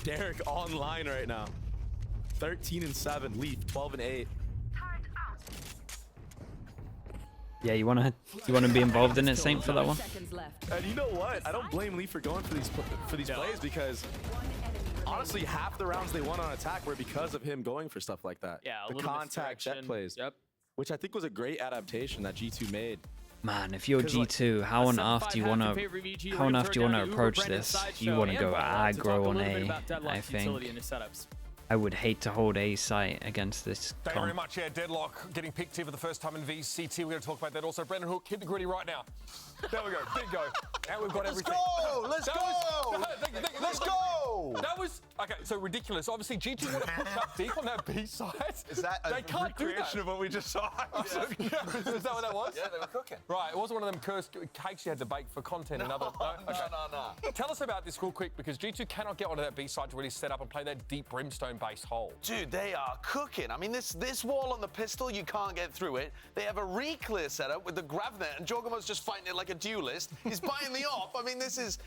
Derek online right now. 13-7. Leaf 12-8. Yeah. You wanna be involved in it, Saint, for that one? Seconds left. And you know what? I don't blame Leaf for going for these plays because honestly, half the rounds they won on attack were because of him going for stuff like that. Yeah, a the little contact jet misdirection. plays, Yep. which I think was a great adaptation that G2 made. Man, if you're 'Cause, like, G2, how on earth do you want to approach this? You want to go aggro on A, I think. I would hate to hold A site against this Thank you very comp. much. Yeah, Deadlock getting picked here for the first time in VCT. We're going to talk about that. Also, Brendan Hook, hit the gritty right now. There we go. Big go. And we've got everything. Let's That go! was- Let's go! That was okay. So ridiculous. Obviously, G2 want to push up deep on that B side. Is that they a can't do that. recreation of what we just saw? Is that what that was? Yeah, they were cooking. Right. It wasn't one of them cursed cakes you had to bake for content. Another. No. Tell us about this real quick because G2 cannot get onto that B side to really set up and play that deep brimstone-based hole. Dude, they are cooking. I mean, this wall on the pistol, you can't get through it. They have a re-clear setup with the Gravnet, and Jorgamo's just fighting it like a duelist. He's buying the op. I mean, this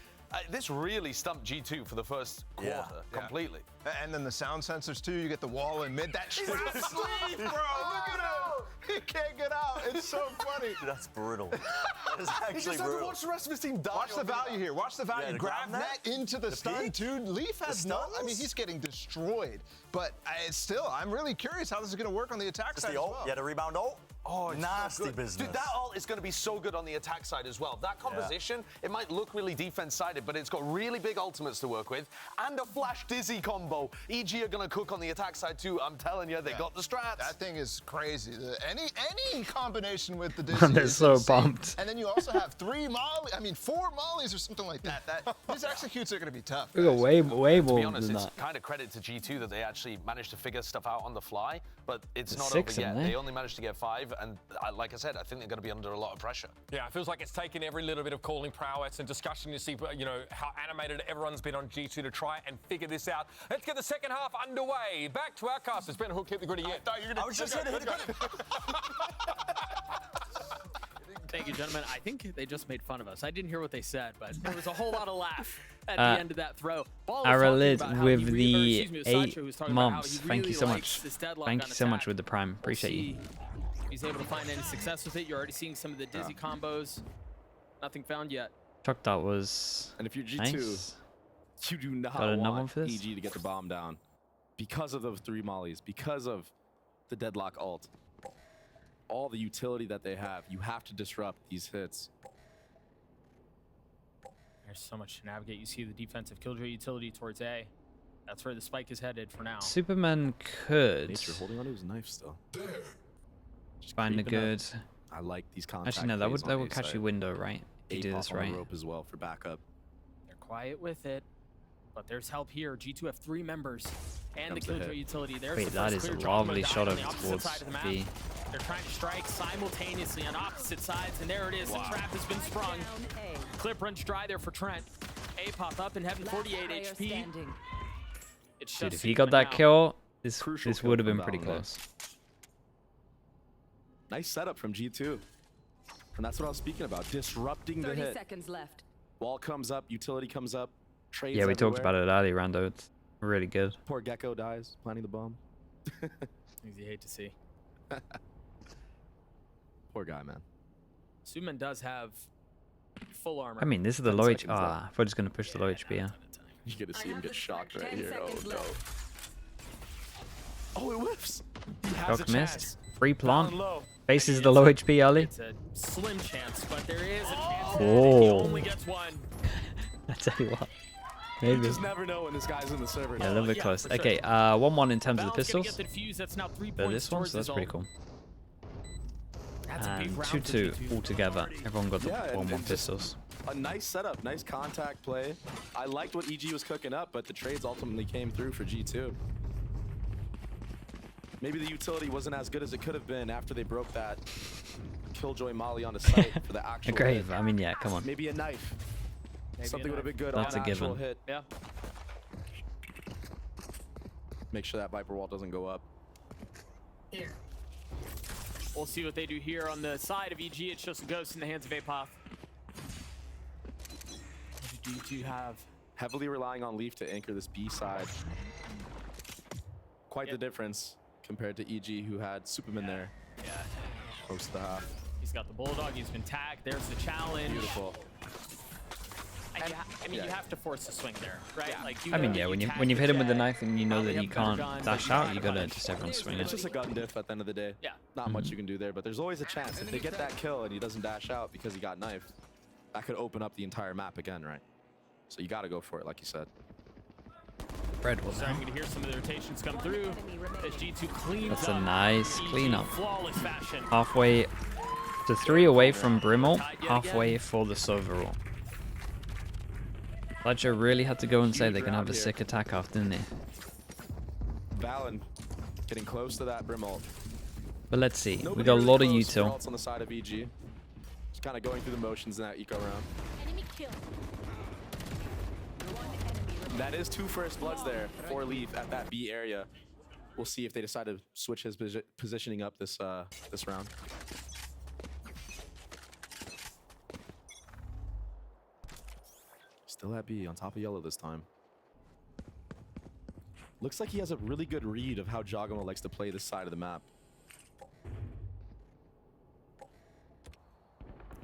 really stumped G2 for the first quarter completely. And then the sound sensors too. You get the wall in mid. That shit is asleep, bro. Look at him. He can't get out. It's so funny. That's brutal. That's He actually just had to brutal. watch the rest of his team die. Watch the value here. Watch the value. Yeah, the Grab grab that into the stun, peak? too. Leaf has no. I mean, he's getting destroyed. But still, I'm really curious how this is going to work on the attack Just side the as ult. well. Yeah, the rebound ult. Oh, it's nasty so good. business. Dude, that ult is going to be so good on the attack side as well. That composition, it might look really defense-sided, but it's got really big ultimates to work with and a flash dizzy combo. EG are going to cook on the attack side too. I'm telling you, they got the strats. That thing is crazy. Any combination with the Dizzy They're is so insane. pumped. And then you also have 4 mollies or something like that. These executes are going to be tough. We got guys. way To more be than honest, it's that. kind of credit to G2 that they actually managed to figure stuff out on the fly, but it's There's not 6 over in yet. there. They only managed to get 5, and like I said, I think they're going to be under a lot of pressure. Yeah, it feels like it's taken every little bit of calling prowess and discussion to see, you know, how animated everyone's been on G2 to try and figure this out. Let's get the second half underway. Back to our casters. Brendan Hook, hit the gritty yet. I was just going to hit it. Thank you, gentlemen. I think they just made fun of us. I didn't hear what they said, but there was a whole lot of laugh at the end of that throw. Ball was talking Aralid about how with he the excuse me, it was Sideshow who was 8 talking about how months. he Thank really you so likes much. this Deadlock Thank on you so much attack. with the prime. We'll Appreciate you. see if he's able to find any success with it. You're already seeing some of the dizzy combos. Nothing found yet. Chuck, that was And if you're G2, nice. you do not Got another one want for this? EG to get the bomb down because of those 3 mollies, because of the Deadlock ult. All the utility that they have, you have to disrupt these hits. There's so much to navigate. You see the defensive killjoy utility towards A. That's where the spike is headed for now. Superman could Nature holding on to his knife still. Just find a creeping up. good. I like these contact Actually, no, that plays would on A catch side. you window, right? If you do A this pop on right. the rope as well for backup. They're quiet with it, but there's help here. G2 have 3 members and Comes the the killjoy hit. utility. There's Wait, the that first is a clear drop. lovely Down shot on over the opposite towards side of the map. B. They're trying to strike simultaneously on opposite sides, and there it is. The trap has been sprung. Down A. Clip runs dry there for Trent. A pop up and having 48 Player HP. standing. It's Dude, just if he got Superman that now. kill, this Crucial kill would have from been pretty Valor. close. Nice setup from G2. And that's what I was speaking about, disrupting the 30 hit. seconds left. Wall comes up, utility comes up, trades Yeah, we talked everywhere. about it earlier, Rando. It's really good. Poor Gecko dies, planting the bomb. Things you hate to see. Poor guy, man. Suman does have full armor. I mean, this is the 10 low HP. seconds left. Ah, we're just gonna push the low HP. Yeah. You get to see him get shocked right 10 here. Oh seconds no. left. Oh, it whiffs. He has Chuck a missed. chance. Free Down plant. low. Faces And the it's low a- HP early. It's a slim chance, but there is a chance. Oh. He only gets one. I tell you what. You Maybe. just never know when this guy's in the server. Yeah, a little bit yeah, close. for sure. Okay, 1-1 in terms of the Val's gonna pistols. get the defuse. That's now 3 But points this one, towards so that's his pretty ult. cool. That's a big And round for 2-2 G2. altogether. Everyone got the Yeah, and 1-1 it's just- pistols. A nice setup, nice contact play. I liked what EG was cooking up, but the trades ultimately came through for G2. Maybe the utility wasn't as good as it could have been after they broke that Killjoy Molly on the site for the actual Grave. hit. I mean, yeah, come on. Maybe a knife. Something would have been good That's on a an actual given. hit. Yeah. Make sure that Viper wall doesn't go up. We'll see what they do here on the side of EG. It's just a ghost in the hands of Apoth. What do G2 have? Heavily relying on Leaf to anchor this B side. Quite the difference compared to EG, who had Superman there Yeah. most of the half. He's got the Bulldog. He's been tagged. There's the challenge. Beautiful. And I mean, you have to force a swing there, right? Yeah. Like, I mean, know yeah, that when you've hit him with the Jet, knife and you know probably that you have a better can't gun, but dash you out, gotta you gotta punish. just everyone swing It's it. just a gun diff at the end of the day. Yeah. Not much you can do there, but there's always a chance. If they get that kill and he doesn't dash out because he got knifed, that could open up the entire map again, right? So you gotta go for it, like you said. Red will Starting now. to hear some of the rotations come through as G2 cleans That's a up nice EG cleanup. flawless fashion. Halfway to 3 away from Brimble, halfway for the Soverall. Fletcher really had to go and say they're gonna have a sick attack off, didn't he? Valen getting close to that Brim ult. But let's see. We Nobody got a really lot of close for util. ults on the side of EG. Just kind of going through the motions in that eco round. Enemy kill. One enemy remaining. That is 2 first bloods there for Leaf at that B area. We'll see if they decide to switch his positioning up this this round. Still at B, on top of yellow this time. Looks like he has a really good read of how Jogamo likes to play this side of the map.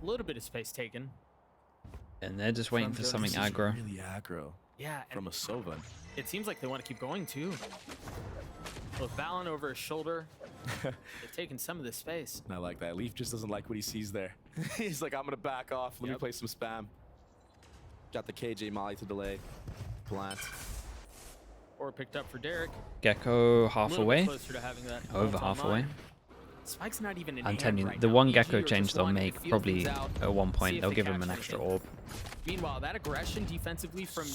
A little bit of space taken. And they're just waiting for something This is aggro. Really aggro Yeah, from a Sova. it seems like they want to keep going too. With Valen over his shoulder, they're taking some of the space. I like that. Leaf just doesn't like what he sees there. He's like, I'm gonna back off. Let me play some spam. Got the KJ Molly to delay. Plant. Or picked up for Derek. Gecko A half little bit away. closer to having that Over ult half online. away. Spike's not even in I'm hand telling you, right the now. one EG Gecko are change just they'll wanting to make feel probably things out, at one see point, if they'll they give him catch an extra anything. orb. Meanwhile, that aggression defensively from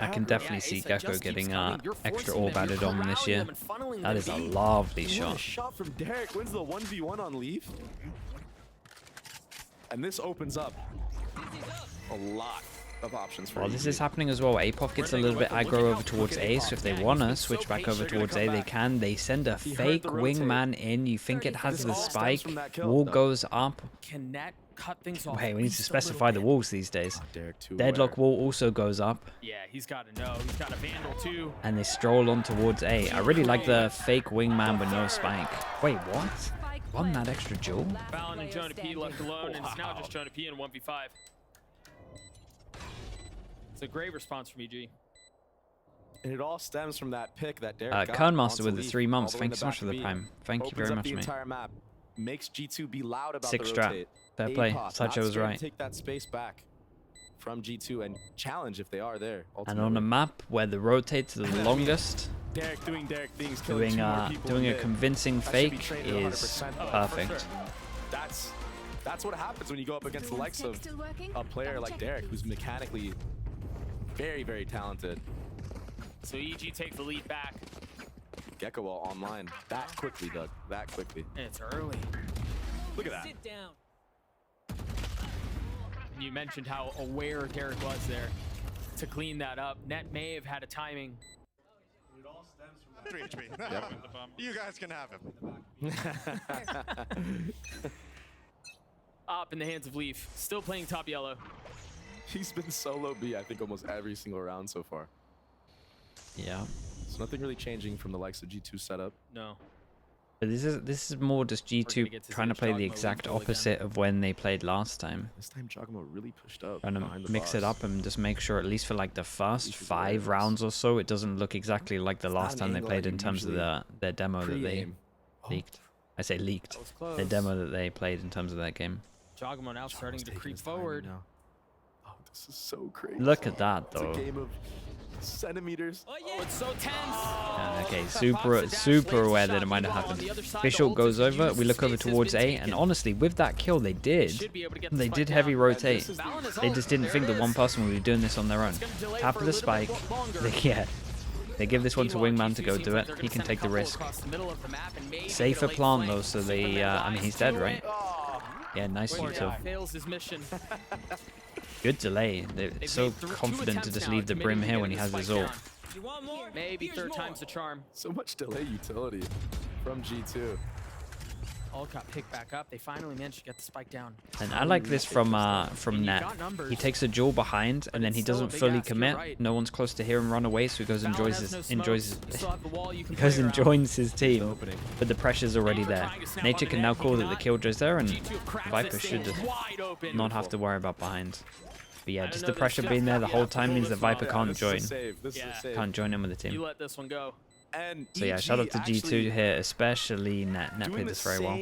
I can definitely see Ace, it Gecko just keeps getting coming. You're extra forcing orb them, you're added on this corralling year. them and funneling That them is a to B. lovely What shot. a shot from Derek. Wins the 1v1 on Leaf. And this opens up a lot of options for Well, EG. this is happening as well. Apoth gets a little bit aggro over towards A, so if they want to switch back over towards A, they can. They send a fake wingman in. You think it has the spike. Wall goes up. Can Net cut things off? Hey, we need to just a little specify the bit? walls these days. Derek too Deadlock aware. wall also goes up, Yeah, he's got to know. He's got a Vandal too. and they stroll on towards A. I really like the fake wingman with no spike. Wait, what? Spike Won that planted. extra jewel? Last Valen and player Jonah P standing. left alone, and it's now just Jonah P in 1v5. It's a great response from EG. And it all stems from that pick that Derek got Kernmaster onto with the Leaf, 3 all months. the way in Thanks so much back for the B. prime. Thank you Opens very up much, the mate. entire map. Makes G2 be loud about Sick the strat. rotate. Fair play. Apoth Sacho not was scared to right. Take that space back from G2 and challenge if they are there. And on a map where the rotates the longest, Derek doing Derek things, killing doing 2 more people doing in a mid. convincing That should be fake traded is 100%. Oh, for perfect. sure. That's what happens when you go up against the likes of Still working? a player like Derek, who's mechanically very, very talented. So EG take the lead back. Gecko Wall online that quickly, Doug. That quickly. And it's early. Look at that. Sit down. You mentioned how aware Derek was there to clean that up. Net may have had a timing. 3 HP. You guys can have him. Up in the hands of Leaf. Still playing top yellow. He's been solo B, I think, almost every single round so far. Yeah. So nothing really changing from the likes of G2 setup. No. But this is more just gonna G2 get to trying to see play the Jogmo exact full again. opposite of when they played last time. This time Jogamo really pushed up. Trying behind to the mix it boss. up and just make sure, at least for like the first Leaf is 5 hilarious. rounds or so, it doesn't look exactly like the It's not last an time they angle played that in you terms of usually their demo that they Pre-aim. leaked. I say leaked. That was close. The demo that they played in terms of that game. Jogamo now starting Jogamo's to taking creep his timing forward. now. Oh, this is so crazy. Look at that It's a though. game of centimeters. Oh, it's so tense. Yeah, okay, Pops super the dash, super lays the aware that shot. it might have Meanwhile, on happened. the other side, the Official ult goes is over, used. we look over Space has towards been A, taken. and honestly, with that kill they did, Should be able to get the they spike did down. heavy And rotate. this is the- Valen is They ult. just didn't There think it that one is. person would be doing this on their own. It's gonna delay Tap for of a the little bit spike. longer. Yeah. They give this one to Meanwhile, Wingman to G2 go seems do like it. they're He gonna can send a take the couple risk. across the middle of the map and maybe Safer get a late plant flank. though, so they, Superman I mean, dies he's dead, to right? it. Yeah, nice Poor util. guy fails his mission. Good delay. They're so confident to just leave the brim here when he has his ult. Maybe third time's the charm. So much delay utility from G2. All got picked back up. They finally managed to get the spike down. And I like this from Net. He takes a jewel behind and then he doesn't fully commit. No one's close to hear him run away, so he goes and joins his team. But the pressure's already there. Nature can now call that the killjoy's there, and Viper should not have to worry about behind. But yeah, just the pressure being there the whole time means that Viper can't join. Can't join in with the team. You let this one go. So yeah, shout out to G2 here, especially Net. Net played this very well.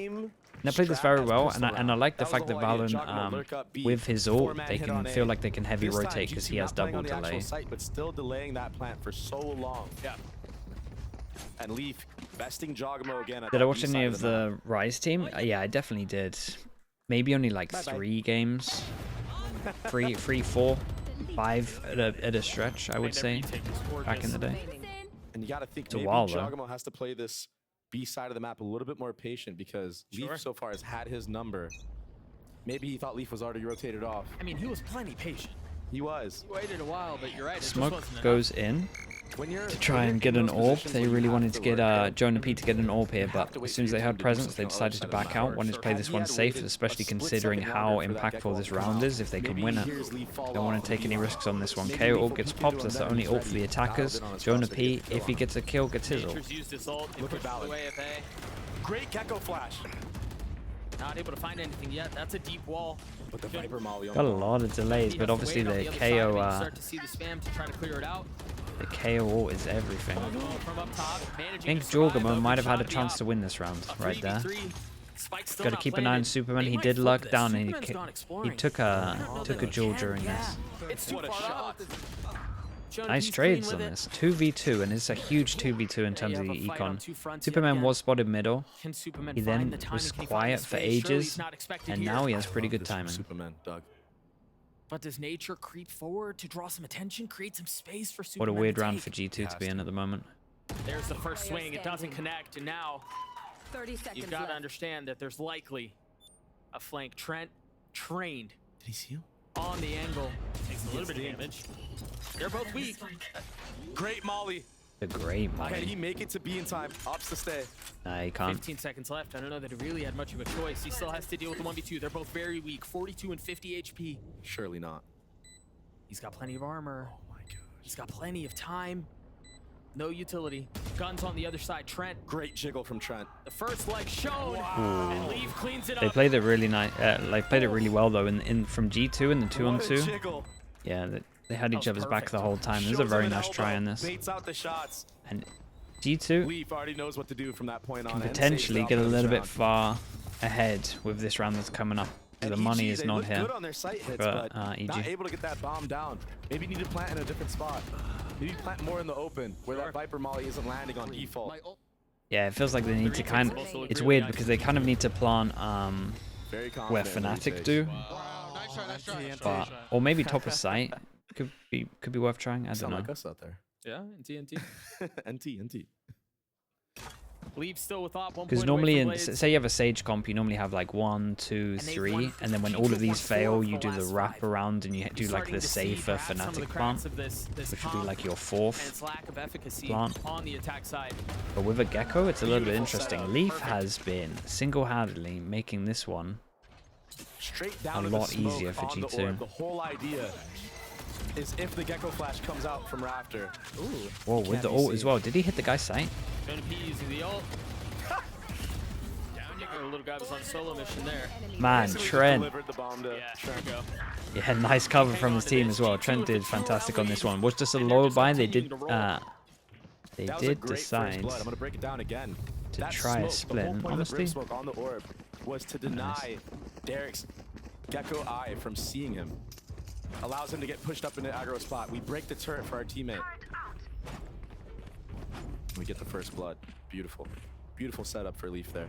Net played this very well, and I like the fact that Valorant, with his ult, they can feel like they can heavy rotate because he has double delay. But still delaying that plant for so long. Yeah. And Leaf besting Jogamo again. Did I watch any of the Rise team? Yeah, I definitely did. Maybe only like 3 games. 3, 4, 5 at a stretch, I would say, back in the day. And you got to think it's maybe a while, Jogamo has to play this B side of the map a little bit more patient because Leaf so far has had his number. Maybe he thought Leaf was already rotated off. I mean, he was plenty patient. He was. He waited a while, but you're right. Smoke goes in to try and get an AWP. They really wanted to get Jonah P to get an AWP here, but as soon as they had presence, they decided to back out. Wanted to play this one safe, especially considering how impactful this round is if they can win it. Don't want to take any risks on this one. KO ult gets popped. That's the only ult for the attackers. Jonah P, if he gets a kill, gets his ult. Look at Ballard. Great Gecko flash. Not able to find anything yet. That's a deep wall. But the Viper Molly got a lot of delays, but obviously the KO the KO ult is everything. I think Jorgamo might have had a chance to win this round right there. Got to keep an eye on Superman. He did luck down and he took a jewel during this. Nice trades on this. 2v2, and it's a huge 2v2 in terms of the econ. Superman was spotted middle. He then was quiet for ages, and now he has pretty good timing. Superman, Doug. But does Nature creep forward to draw some attention, create some space for What Superman? a weird round for G2 to be in at the moment. There's the first swing. It doesn't connect, and now 30 seconds you've got to understand that there's likely a flank. Trent trained. Did he see him? On the angle. Takes a little bit of damage. They're both weak. Great Molly. The great Molly. Can he make it to B in time? Opts to stay. Nah, he can't. 15 seconds left. I don't know that he really had much of a choice. He still has to deal with the 1v2. They're both very weak. 42 and 50 HP. Surely not. He's got plenty of armor. Oh my gosh. He's got plenty of time. No utility. Guns on the other side. Trent. Great jiggle from Trent. The first leg shown. Wow. And Leaf cleans it up. They played it really nice. Played it really well though. from G2 in the 2-on-2. Yeah, they had each other's back the whole time. This is a very nice try on this. Baits out the shots. And G2 Leaf already knows what to do from that point on. Can potentially get a little bit far ahead with this round that's coming up. The money is not here. Good on their sight hits, but EG. not able to get that bomb down. Maybe need to plant in a different spot. Maybe plant more in the open where that Viper Molly isn't landing on default. Yeah, it feels like they need to it's weird because they kind of need to plant where Fnatic do. But, or maybe top of site could be worth trying. I don't know. Like us out there. Yeah, NT. NT. Leave still with op. Because normally, say you have a Sage comp, you normally have like 1, 2, 3, and then when all of these fail, you do the wrap around and you do like the safer Fnatic plant, which would be like your 4th plant. But with a Gecko, it's a little bit interesting. Leaf has been single-handedly making this one a lot easier for G2. The whole idea is if the Gecko flash comes out from Rafter. Ooh. Whoa, with the ult as well. Did he hit the guy's sight? Gonna be using the ult. Down, little guy was on solo mission there. Man, Trent. Yeah, yeah, nice cover from his team as well. Trent did fantastic on this one. Was just a low buy. They did decide I'm gonna break it down again. to try a split. Honestly, on the orb was to deny Derek's Gecko eye from seeing him. Allows him to get pushed up into aggro spot. We break the turret for our teammate. We get the first blood. Beautiful. Beautiful setup for Leaf there.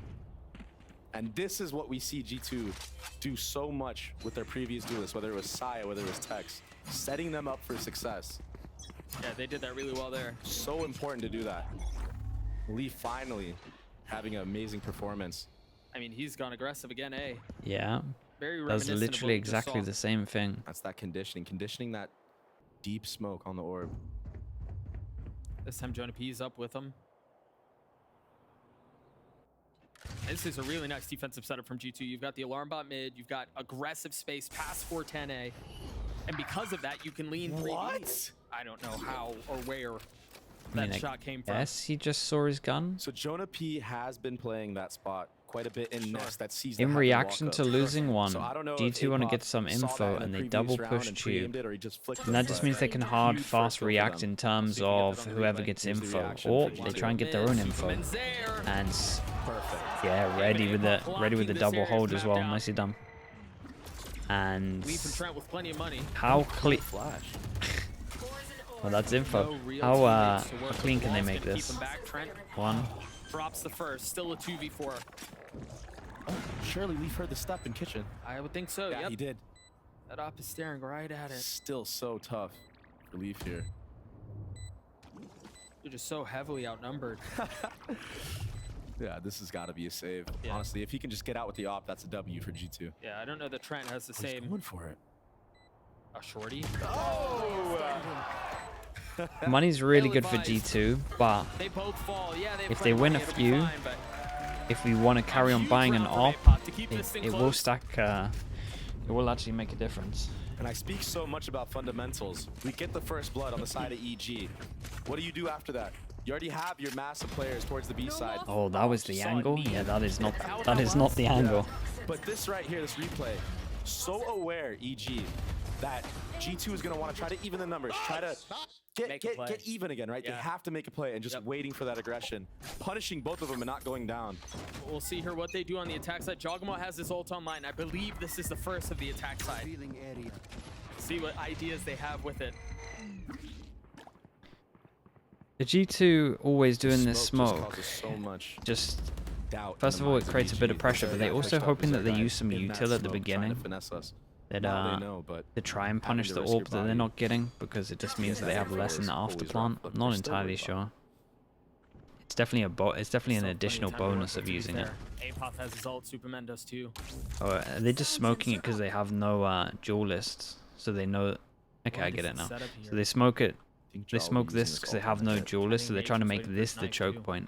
And this is what we see G2 do so much with their previous duelists, whether it was Saya, whether it was Tex, setting them up for success. Yeah, they did that really well there. So important to do that. Leaf finally having an amazing performance. I mean, he's gone aggressive again, eh? yeah. Very That's reminiscent of what literally we just exactly saw. the same thing. That's that conditioning that deep smoke on the orb. This time Jonah P is up with him. This is a really nice defensive setup from G2. You've got the alarm bot mid, you've got aggressive space past 410A, and because of that, you can lean 3D. What? I don't know how or where I that mean, shot came from. Yes, he just saw his gun. So Jonah P has been playing that spot quite a bit in Nest. That sees the In heavy reaction walk to up. losing one, So I don't know if G2 want to Apop get some saw that info in and the they previous double round push and tube. pre-aimed it, or he just flicked And that it, just but means they can huge hard, first fast kill for react them. in terms So you can get of that on the whoever replay. gets Here's the info, reaction or from they G2. try and get their own info. Superman's there. And Perfect. yeah, ready with the this double area's hold as mapped well. out. Nicely done. And Leaf and Trent with plenty of money. how clean? Flash. Well, that's info. No real How teammates to work clean with. can they Wall's make gonna keep this? him back. Trent One. drops the first. Still a 2v4. Oh, surely Leaf heard the step in kitchen. I would think so. Yeah, Yep. he did. That op is staring right at it. Still so tough for Leaf here. They're just so heavily outnumbered. Yeah, this has got to be a save. Yeah. Honestly, if he can just get out with the op, that's a W for G2. Yeah, I don't know that Trent has the He's same. going for it. A shorty. Money's really Ill good for advised. G2, but They both fall. Yeah, they If play they win money, a it'll be few, fine, but if we want to carry on huge buying an round op, for Apop to keep this thing it will close. stack. It will actually make a difference. And I speak so much about fundamentals. We get the first blood on the side of EG. What do you do after that? You already have your mass of players towards the B side. Oh, that was the saw angle. it Yeah, that is not. That is not the angle. But this right here, this replay, so aware, EG, that G2 is going to want to try to even the numbers, try to Make a play. get even again, right? They Yeah. have to make a play and just Yep. waiting for that aggression, punishing both of them and not going down. We'll see here what they do on the attack side. Jogamo has his ult online. I believe this is the first of the attack side. See what ideas they have with it. The G2 always doing this Just smoke. causes so much Just doubt. first in of the all, it minds creates a bit of EG. pressure, but they They're also pushed up hoping as that they they're use some in that util at the smoke, trying to beginning. finesse us. That Now they know, but to try and punish having the to risk your orb that they're body not getting, because it just means that they have less in the always after rough, plant. but I'm not they're still entirely worried about sure. It's definitely it's definitely an Still plenty additional of time to work bonus with, of to be using it. fair. Apop has his ult. Superman does too. Oh, are they just smoking it because they have no duelists? So they know. Okay, I What get is it the now. setup So here? they smoke it. think They Jaw will smoke be using this because they ult have on no it. duelists, so they're Maybe trying to just make waiting for this the Knight choke too. point.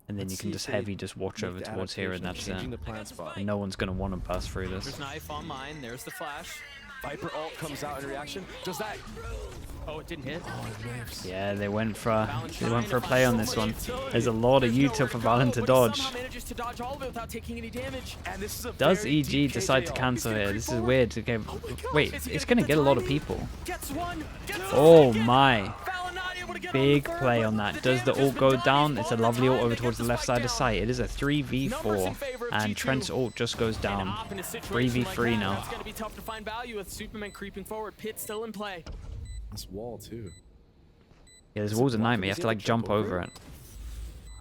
And then Let's you see can if just they heavy just watch make over the towards here, and adaptation, that's changing it. the plan spot. And no one's gonna want to bust through this. There's knife on mine. There's the flash. Viper ult comes out in reaction. Does that? Oh, it didn't hit. Yeah, they went for a play on this one. There's a lot of util for Valen to But he dodge. somehow manages to dodge all of it without taking any damage. And this is a Does very EG deep decide to KJ ult. cancel here? This is forward. weird. Okay, wait, Is he it's gonna gonna get get a the lot of timing? people. Gets one. Gets the Oh second. my! Valen not able to get on Big the third, play but on that. the Does the damage has ult been go done. down? He's It's a all the lovely ult time over to towards get the left spike side of down. site. It is a Numbers 3v4, in favor of and G2. Trent's ult just goes An down. op in a situation like 3v3 that, now. That's going to be tough to find value with Superman creeping forward. Pit still in play. This wall too. Yeah, this wall's a nightmare. You have to like jump over it,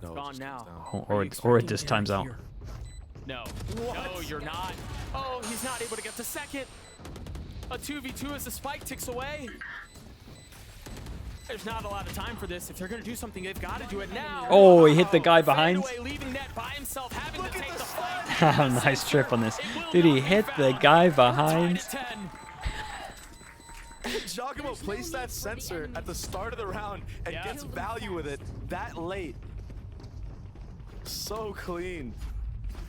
No, it Gone just now. comes down. or Are you it expecting just Derek times out. here? No. No, you're not. Oh, he's not able to get to second. A 2v2 as the spike ticks away. There's not a lot of time for this. If they're going to do something, they've got to do it now. Oh, he hit the guy behind. Fadeaway, leaving net by himself, having to take the fight. Nice trip on this. It will Dude, he not be hit the found. guy Tied behind. at 10. Giacomo placed that sensor at the start of the round and Yeah. gets value with it that late. So clean.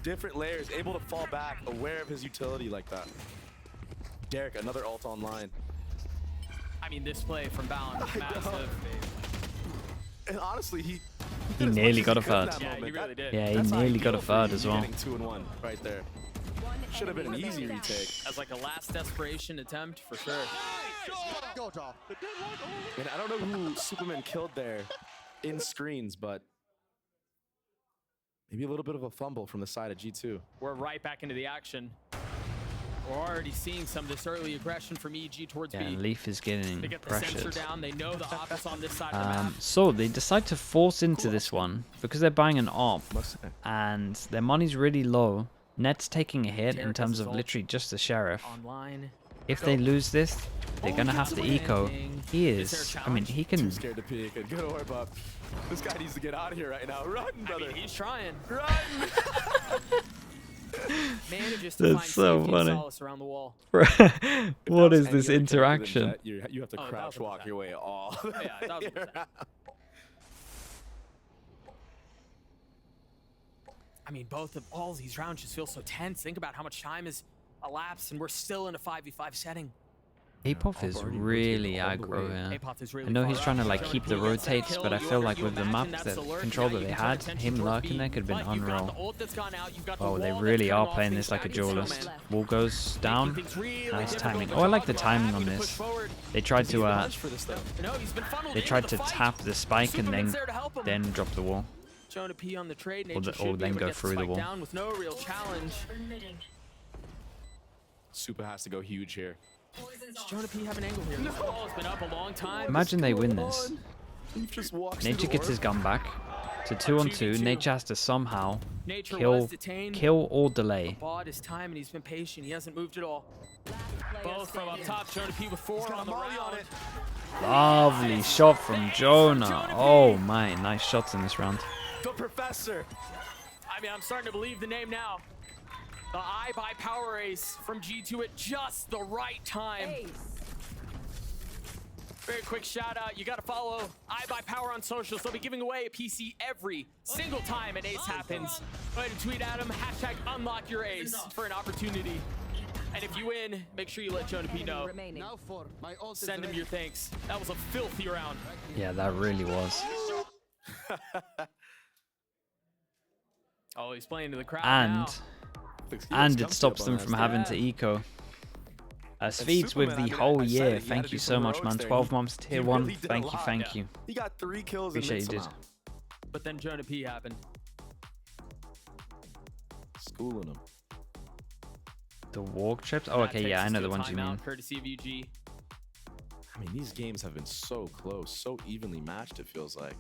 Different layers, able to fall back, aware of his utility like that. Derek, another ult online. I mean, this play from Valen was massive. And honestly, he He did as nearly much got as a he could in third. that Yeah, he moment. really did. Yeah, he That's nearly got a ideal for third you as well. Getting 2-1 right there. Should have been an easy retake. As like a last desperation attempt, for sure. And I don't know who Superman killed there in screens, but maybe a little bit of a fumble from the side of G2. We're right back into the action. We're already seeing some of this early aggression from EG towards Yeah, and B. Leaf is getting They get the sensor pressured. down. They know the op is on this side of the map. So they decide to force into this one because they're buying an op Must say. and their money's really low. Net's taking a hit in Derek terms has of his ult. literally just the sheriff. Online. If they lose this, they're Oh, gonna he have gets to away. eco. He Is there a is. I mean, challenge? he Too can. scared to peek. Good orb up. This guy needs to get out of here right now. Run, I brother. mean, he's trying. Run! Manages to That's find so safety and funny. solace around the wall. What is Any this other character than interaction? Jet, you have to Oh, crouch 1000%. walk your way all. Yeah, 1000%. I mean, all these rounds just feel so tense. Think about how much time has elapsed, and we're still in a 5v5 setting. Apoth is really aggro, yeah. Apoth is really I know far he's up. trying to like Jonah keep P the gets that rotates, kill. but I feel like You with the imagine map, that's the lurk, control now that you they can turn had, attention him towards lurking B, there could have been but you've got unreal. the ult that's gone out, you've got the Oh, they wall really that's are turning playing off this like a things back into duelist. snowman. Wall goes down. Things really Nice difficult timing. for Oh, I like the Jogamo, timing having on to push this. forward. They tried to For this though. No, he's been funneled they into tried the to fight. tap the spike and Superman's there to help him. then drop the wall. Jonah P on the trade. Or Nature the- should or be then able to go get through the spike wall. down with no real challenge. Super has to go huge here. Does Jonah P have an angle here? This wall has been up a long time. Imagine they win this. He just walks Nature gets his gun back. To 2-on-2. 2v2. Nature has to somehow Nature kill, was detained. kill or delay. Bought his time and he's been patient. He hasn't moved at all. Last player Both from up standing. top. Jonah P with 4 on the round. Lovely shot from Jonah. Oh my, nice shots in this round. The professor. I mean, I'm starting to believe the name now. The eye by power ace from G2 at just the right time. Ace. Very quick shout out. You got to follow Eye by Power on socials. They'll be giving away a PC every single time an ace happens. Go ahead and tweet at them. Hashtag unlock your ace for an opportunity. And if you win, make sure you let Jonah P know. Remaining. Send him your thanks. That was a filthy round. Yeah, that really was. Oh, he's playing to the crowd And now. it stops them from having to eco. Sweets with the whole year. Thank you so much, man. 12 months, tier 1. Thank you. He got 3 kills Appreciate and you, then dude. somehow. But then Jonah P happened. Schooling him. The walk trips? Oh, That okay, takes yeah, I us know to the a ones you timeout, mean. Courtesy of UG. I mean, these games have been so close, so evenly matched, it feels like.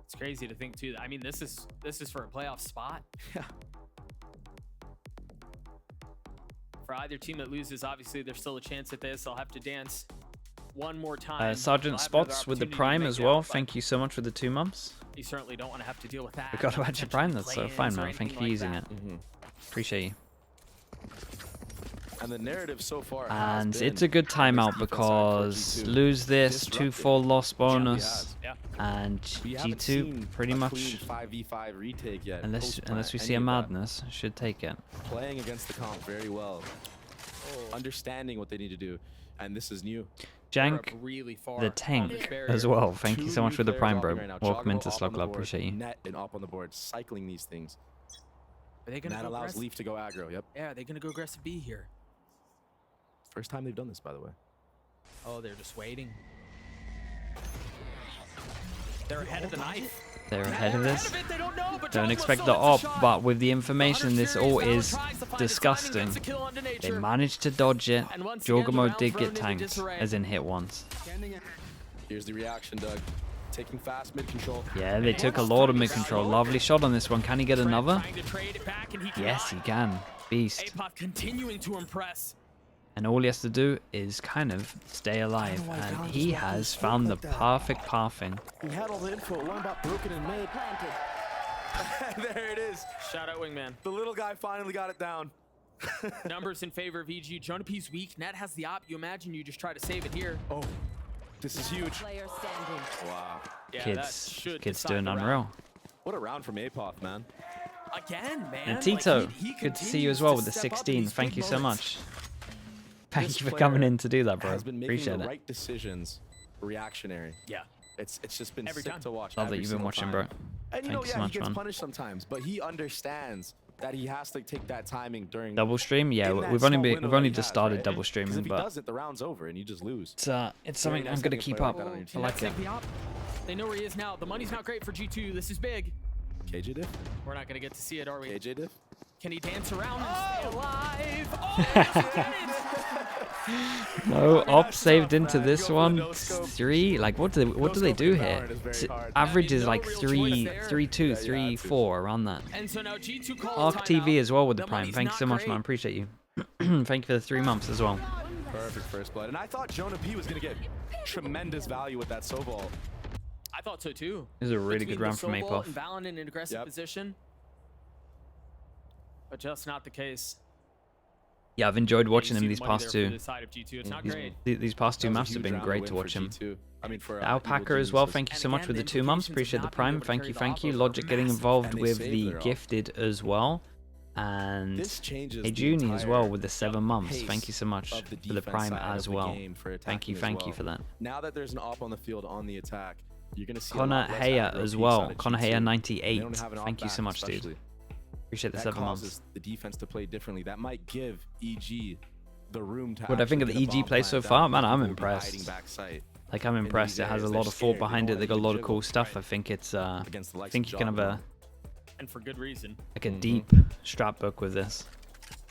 It's crazy to think too. I mean, this is for a playoff spot. Yeah. For either team that loses, obviously there's still a chance at this. I'll have to dance one more time. Sergeant They'll have another Spots with the opportunity to Prime make as it well. out, but Thank you so much for the 2 months. You certainly don't want to have to deal with that. Forgot about your Prime, that's so Play-ins fine, or man. Thank you for anything using like it. Appreciate you. And the narrative so far And has been it's a good timeout this defense because side for G2 lose this, disrupted. 2-4 loss Yeah, we bonus, have. Yeah. and We haven't G2 seen pretty a much, clean 5v5 retake yet. unless post-plant, we any see a of that. madness, should take it. Playing against the comp very well. Understanding what they need to do. And this is new. They're Jank, up really far the on tank this barrier. as well. Thank you 2 so much new for the players Prime, opting bro. right now. Welcome Jogamo into up on Slug the Club. board, Appreciate you. Net and up on the board, cycling these things. Are they And gonna that go allows aggressive? Leaf to go aggro. Yep. Yeah, are they gonna go aggressive B here? First time they've done this, by the way. Oh, they're just waiting. They're ahead of the knife. They're ahead of this. They don't know, but Don't Jogamo expect still the gets op, the shot. but with the information this all is Tries to find his timing, disgusting. gets a kill onto They Nature. managed to dodge it. And once again, the Jogamo round did thrown get into tanked, disarray. as in hit once. Here's the reaction, Doug. Taking fast mid control. Yeah, they took a lot of mid control. Lovely shot on this one. Can he get another? Trying to trade it back, and he Yes, he cannot. can. Beast. Apoth continuing to impress. And all he has to do is kind of stay alive. And he has found the perfect pathing. He had all the info. One got broken and made. Planted. There it is. Shout out Wingman. The little guy finally got it down. Numbers in favor of EG. Jonah P's weak. Net has the op. You imagine you just try to save it here. Oh, this is huge. Player standing. Wow. Yeah, that Kids should kids decide doing the round. unreal. What a round from Apoth, man. Again, man. And Like, Tito, he good to see you as continues well to with the step up in 16. these Thank big you so moments. much. Thank This you for coming player in to do that, bro. Has been making Appreciate the it. right decisions, reactionary. Yeah. It's just been Every sick time. to watch. Love that every you've been single watching, time. bro. And you Thank know, you yeah, so much, he gets man. punished sometimes, but he understands that he has to take that timing during Double stream? Yeah, in that we've small only window we've that only he just has, started right? double 'Cause streaming, if he but does it, the round's over and you just lose. it's something nice I'm gonna having a keep player up. like that on your I team. like it. Take the op. They know where he is now. The money's not great for G2. This is big. KJ diff? We're not gonna get to see it, are we? KJ diff? Can he dance around and stay alive? Oh, yes, he did. No, op saved tough, into man. this Go for the one. no scope. 3. Like what do they do No-scope here? power is very S- hard. Average I mean, is no like real 3, choice there. 3, 2, Yeah, 3, yeah, 4 around that. And so now G2 calls Arc TV as well with the The Prime. money's Thank you not so much, great. man. Appreciate you. Thank you for the 3 months as well. Perfect first blood. And I thought Jonah P was going to get tremendous value with that Sobol. thought so too. This is a really good Between round from Sobol Apoff. and Valen in an aggressive position, but just not the case. Yeah, I've enjoyed watching You him see these the money past there for two. the side of G2. It's not great. These past two That was a maps have huge been round great win to for watch him. G2. I mean, for The Alpaca as well, thank you so much with the 2 months. Appreciate the prime. Thank you. Logic getting involved And they with saved the their all. gifted as well. And This changes Hey the Junie as well entire with the 7 months. pace Thank you so much of the for the defense prime side of as the well. game for Thank you attacking as for well. that. Now that there's an op on the field on the attack, you're gonna see a Connor lot less Heya aggro as peaks well. out of Connor G2. Heya They 98. don't have an op Thank you so back, much, dude. especially. Appreciate the That 7 months. causes the defense to play differently. That might give EG the room to. What do I think of the actually get a EG bomb play so plant far? down. Man, I'm People will be hiding impressed. back sight. Like, I'm impressed. It has a lot of thought behind it. They got a lot of cool stuff. I think it's I Against the likes think of you can have a And for good reason. like a deep strat book with this.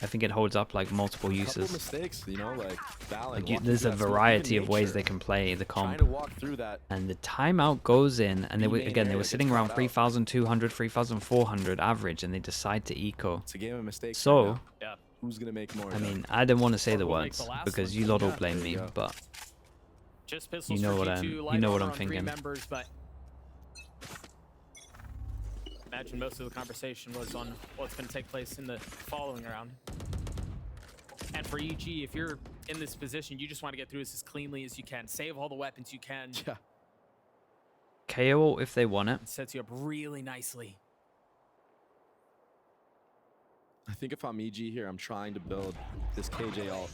I think it holds up like multiple couple uses. mistakes, you know, like Valen Like walking there's through a that smoke, variety even of ways nature, they can play the trying comp. to walk through that. And the timeout goes in, and they were main again they area were gets sitting around caught out. 3,200, 3,400 average, and they decide to eco. It's a game of mistakes. So, right now. Yeah. Who's gonna make more? I mean, I didn't want to say the Or we'll make words the last because one. you lot all Yeah, blame there me, you go. but Just pistols You know for what G2, I'm- you light know what armor I'm on 3 thinking. members, but imagine most of the conversation was on what's going to take place in the following round. And for EG, if you're in this position, you just want to get through this as cleanly as you can. Save all the weapons you can. Yeah. KO if they want it. It sets you up really nicely. I think if I'm EG here, I'm trying to build this KJ ult.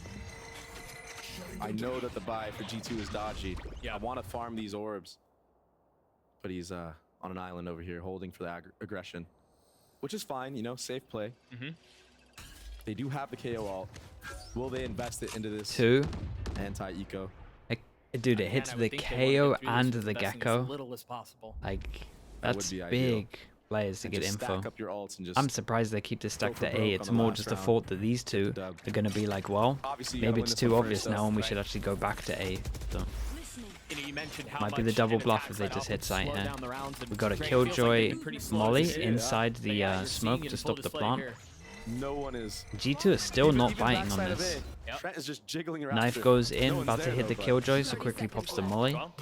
I know that the buy for G2 is dodgy. Yeah. I want to farm these orbs. But he's on an island over here holding for the aggression. Which is fine, you know, safe play. They do have the KO ult. Will they invest it into this 2. anti-eco? Dude, it Again, hits I the would think they KO want to get through and this the investing as Gecko. little as possible. Like, That would that's be ideal. big players to And get just info. stack up your ults and just I'm surprised they keep this stack for to broke A. on It's the more last just a round. thought that these two the dub. are going to be like, well, Obviously, you gotta maybe win it's this too one obvious first, now though. and we should actually go back to A. So, You know, you mentioned how Might be the much double an bluff attack if they side just up hit would sight slow here. down the rounds, and we got a Drake feels like they've Killjoy been pretty slow Molly this year. inside But the yeah, you're smoke seeing it to in stop full the display plant. here. No one is. G2 is still not biting on backside of this. A. Yep. Trent is just jiggling around. Knife it. goes No in, one's about to there, hit the though, but Killjoy, so quickly pops the Molly. Well,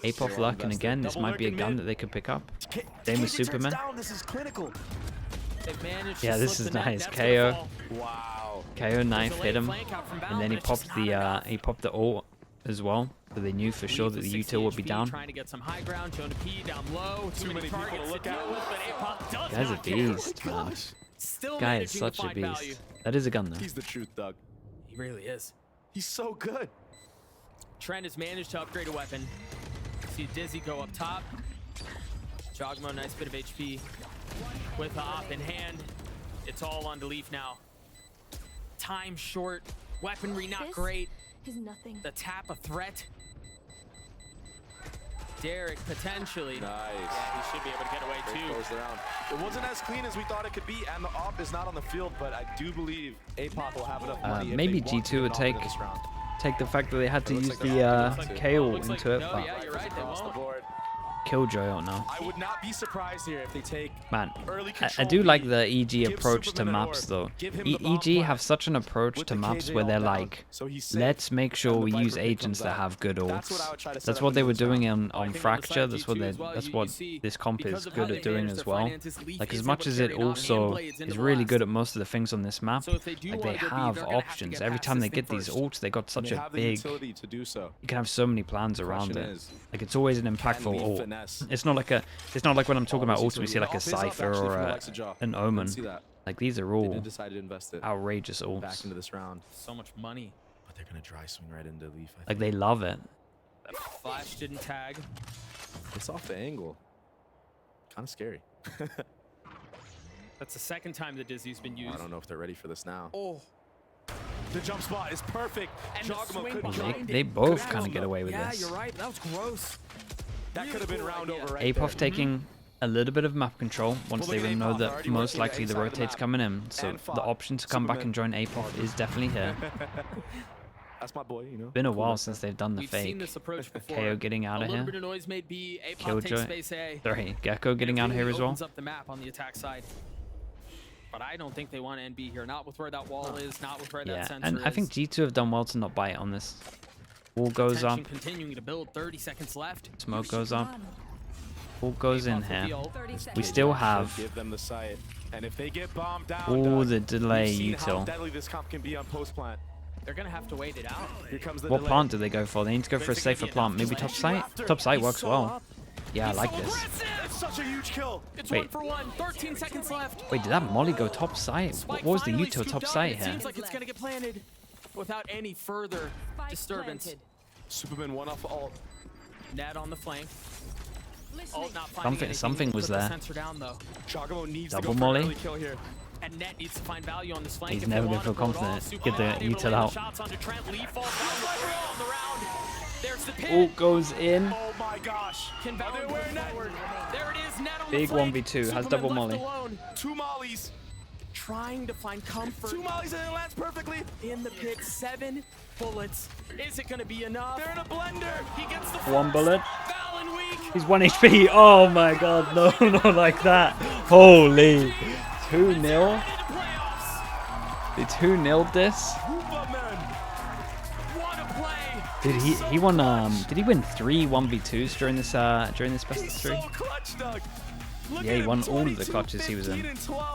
Apoff They're all luck, and again, this invested. might be a Double gun lurking that they could pick up. K- Same with KJ turns Superman. down, This is clinical. they've managed Yeah, to this slip is the net. nice. That's gonna KO. fall. Wow. KO knife There's a hit late him, flank out from Val, and then he but it's just popped not the enough. ult as well, so they knew for sure that Leaves the with util would 60 be HP, down. Trying to get some high ground. Jonah P down low. Too many people to targets look to deal at. with, but Apoff does Guy's a not care. beast, man. Still Guy is managing such to a find value. beast. That is a gun though. He's the truth, Doug. He really is. He's so good. Trent has managed to upgrade a weapon. See Dizzy go up top. Jogmo, nice bit of HP. With the op in hand, it's all on to Leaf now. Time short, weaponry not This great. is nothing. The tap a threat. Derek potentially. Nice. Yeah, he should be able to get away Great too. close the round. It wasn't as clean as we thought it could be, and the op is not on the field, but I do believe Apoth will have enough money. if Maybe they want G2 to would get take an op in this round. the fact that they had to It looks use like the they're gonna KO looks like- into it, no, but yeah, you're right, they Across the won't. board. Killjoy, oh no. I would not be surprised here if they take Man, early I control. do like lead, the EG give approach to Superman an maps orb, though. give him the bomb EG plant have such an approach with to the maps KJ where they're all down, like, so he's safe, let's make sure and the we Viper use pick agents comes that out. have good That's ults. what I would try to set That's up what in they this were doing round. on I think on the side Fracture. of That's G2 what as well, that's you what see this comp because is of how good they at doing manage as their well. finances, Leaf Like is as able much to as it carry it on also and blades into is the really blast. good at most of the things on this map. So if they do Like wanna they go B, have they're gonna have to options get every past time this they thing get these first. ults. They got And such they a have the big. utility to do so. You can have so many plans around Question it. is, Like it's always an can impactful Leaf ult. finesse It's not like when I'm talking about all ults, we these see like a utility? Off is up, Cypher actually, or from the likes of Jaw. an Didn't Omen. see that. Like these are They all did decide to invest it outrageous back ults. into this round, So much money. but they're gonna dry swing right into Leaf. I Like think. they love it. That flash didn't tag. It's off the angle. Kind of scary. That's the second time the Dizzy's been used. I don't know if they're ready for this now. Oh, The jump spot is perfect. and the Jogmo swing couldn't behind They it. both Good kind of angle. get away with Yeah, this. you're right. That was gross. That Really could have been cool round idea. over right Apoff there. taking a little bit of map control once Well, they look at know Apoff, that already most working likely the the A side of the rotate's map. coming in. So And the fought option to come back Superman. and join Apoff is definitely here. That's my boy, you know. Been a Cool while like since that. they've done the We've seen fake. this approach before. KO getting out a of little here. bit of noise made B. Apoff Killjoy. takes space A. Sorry, Gecko getting and out it here really as well. opens up the map on the attack side. But I don't think they want NB here. Not with where that wall is. Not with where Yeah, that sensor and is. I think G2 have done well to not bite on this. Wall goes up, Tension continuing to build. 30 seconds left. smoke goes up. All goes in Buff with the here. ult. 30 We seconds. still have Give them the sight. And if they get bombed down, all Doug, the delay we've seen how util. deadly this comp can be on post plant. They're gonna have to wait it out. Here comes the What delay. plant do they go for? They need to go for a Is it gonna safer be plant. enough Maybe delay? top site? Top site works well. Yeah, I like this. It's such a huge kill. It's Wait. 1 for 1. 13 seconds left. Wait, did that Molly go top site? Spike What was the finally util scooped top up. site It here? seems like it's gonna get planted without any further Spike disturbance. planted. Superman one off ult. Nat on the flank. Listening. Ult not finding anything. Something was Put the there. sensor down though. Chogamo needs Double to go for molly. an early kill here. And Net needs to find value on this flank. He's if they never want gonna feel to go it all. confident. Get the Superman able to util land the out. shots onto Trent. Lee falls down overall on the round. There's the pin. All goes in. Oh my gosh. Can Valor move forward? There it is. Net on Big the flank. 1v2, has Superman double left molly. alone, 2 mollies. trying to find comfort 2 mollies and it lands perfectly. in the pit. 7 bullets. Is it gonna be enough? They're in a blender. He gets the One first. bullet. Valen weak. He's 1 HP. Oh my god, no, not like that. Holy. 2-0. Into playoffs. They 2-0'd this. Superman. What a play. Did he won did he win 3 1v2s during this best of He's 3? so clutch, Doug. Look Yeah, at he him, won all of the 22, clutches he was in. 15, and 12.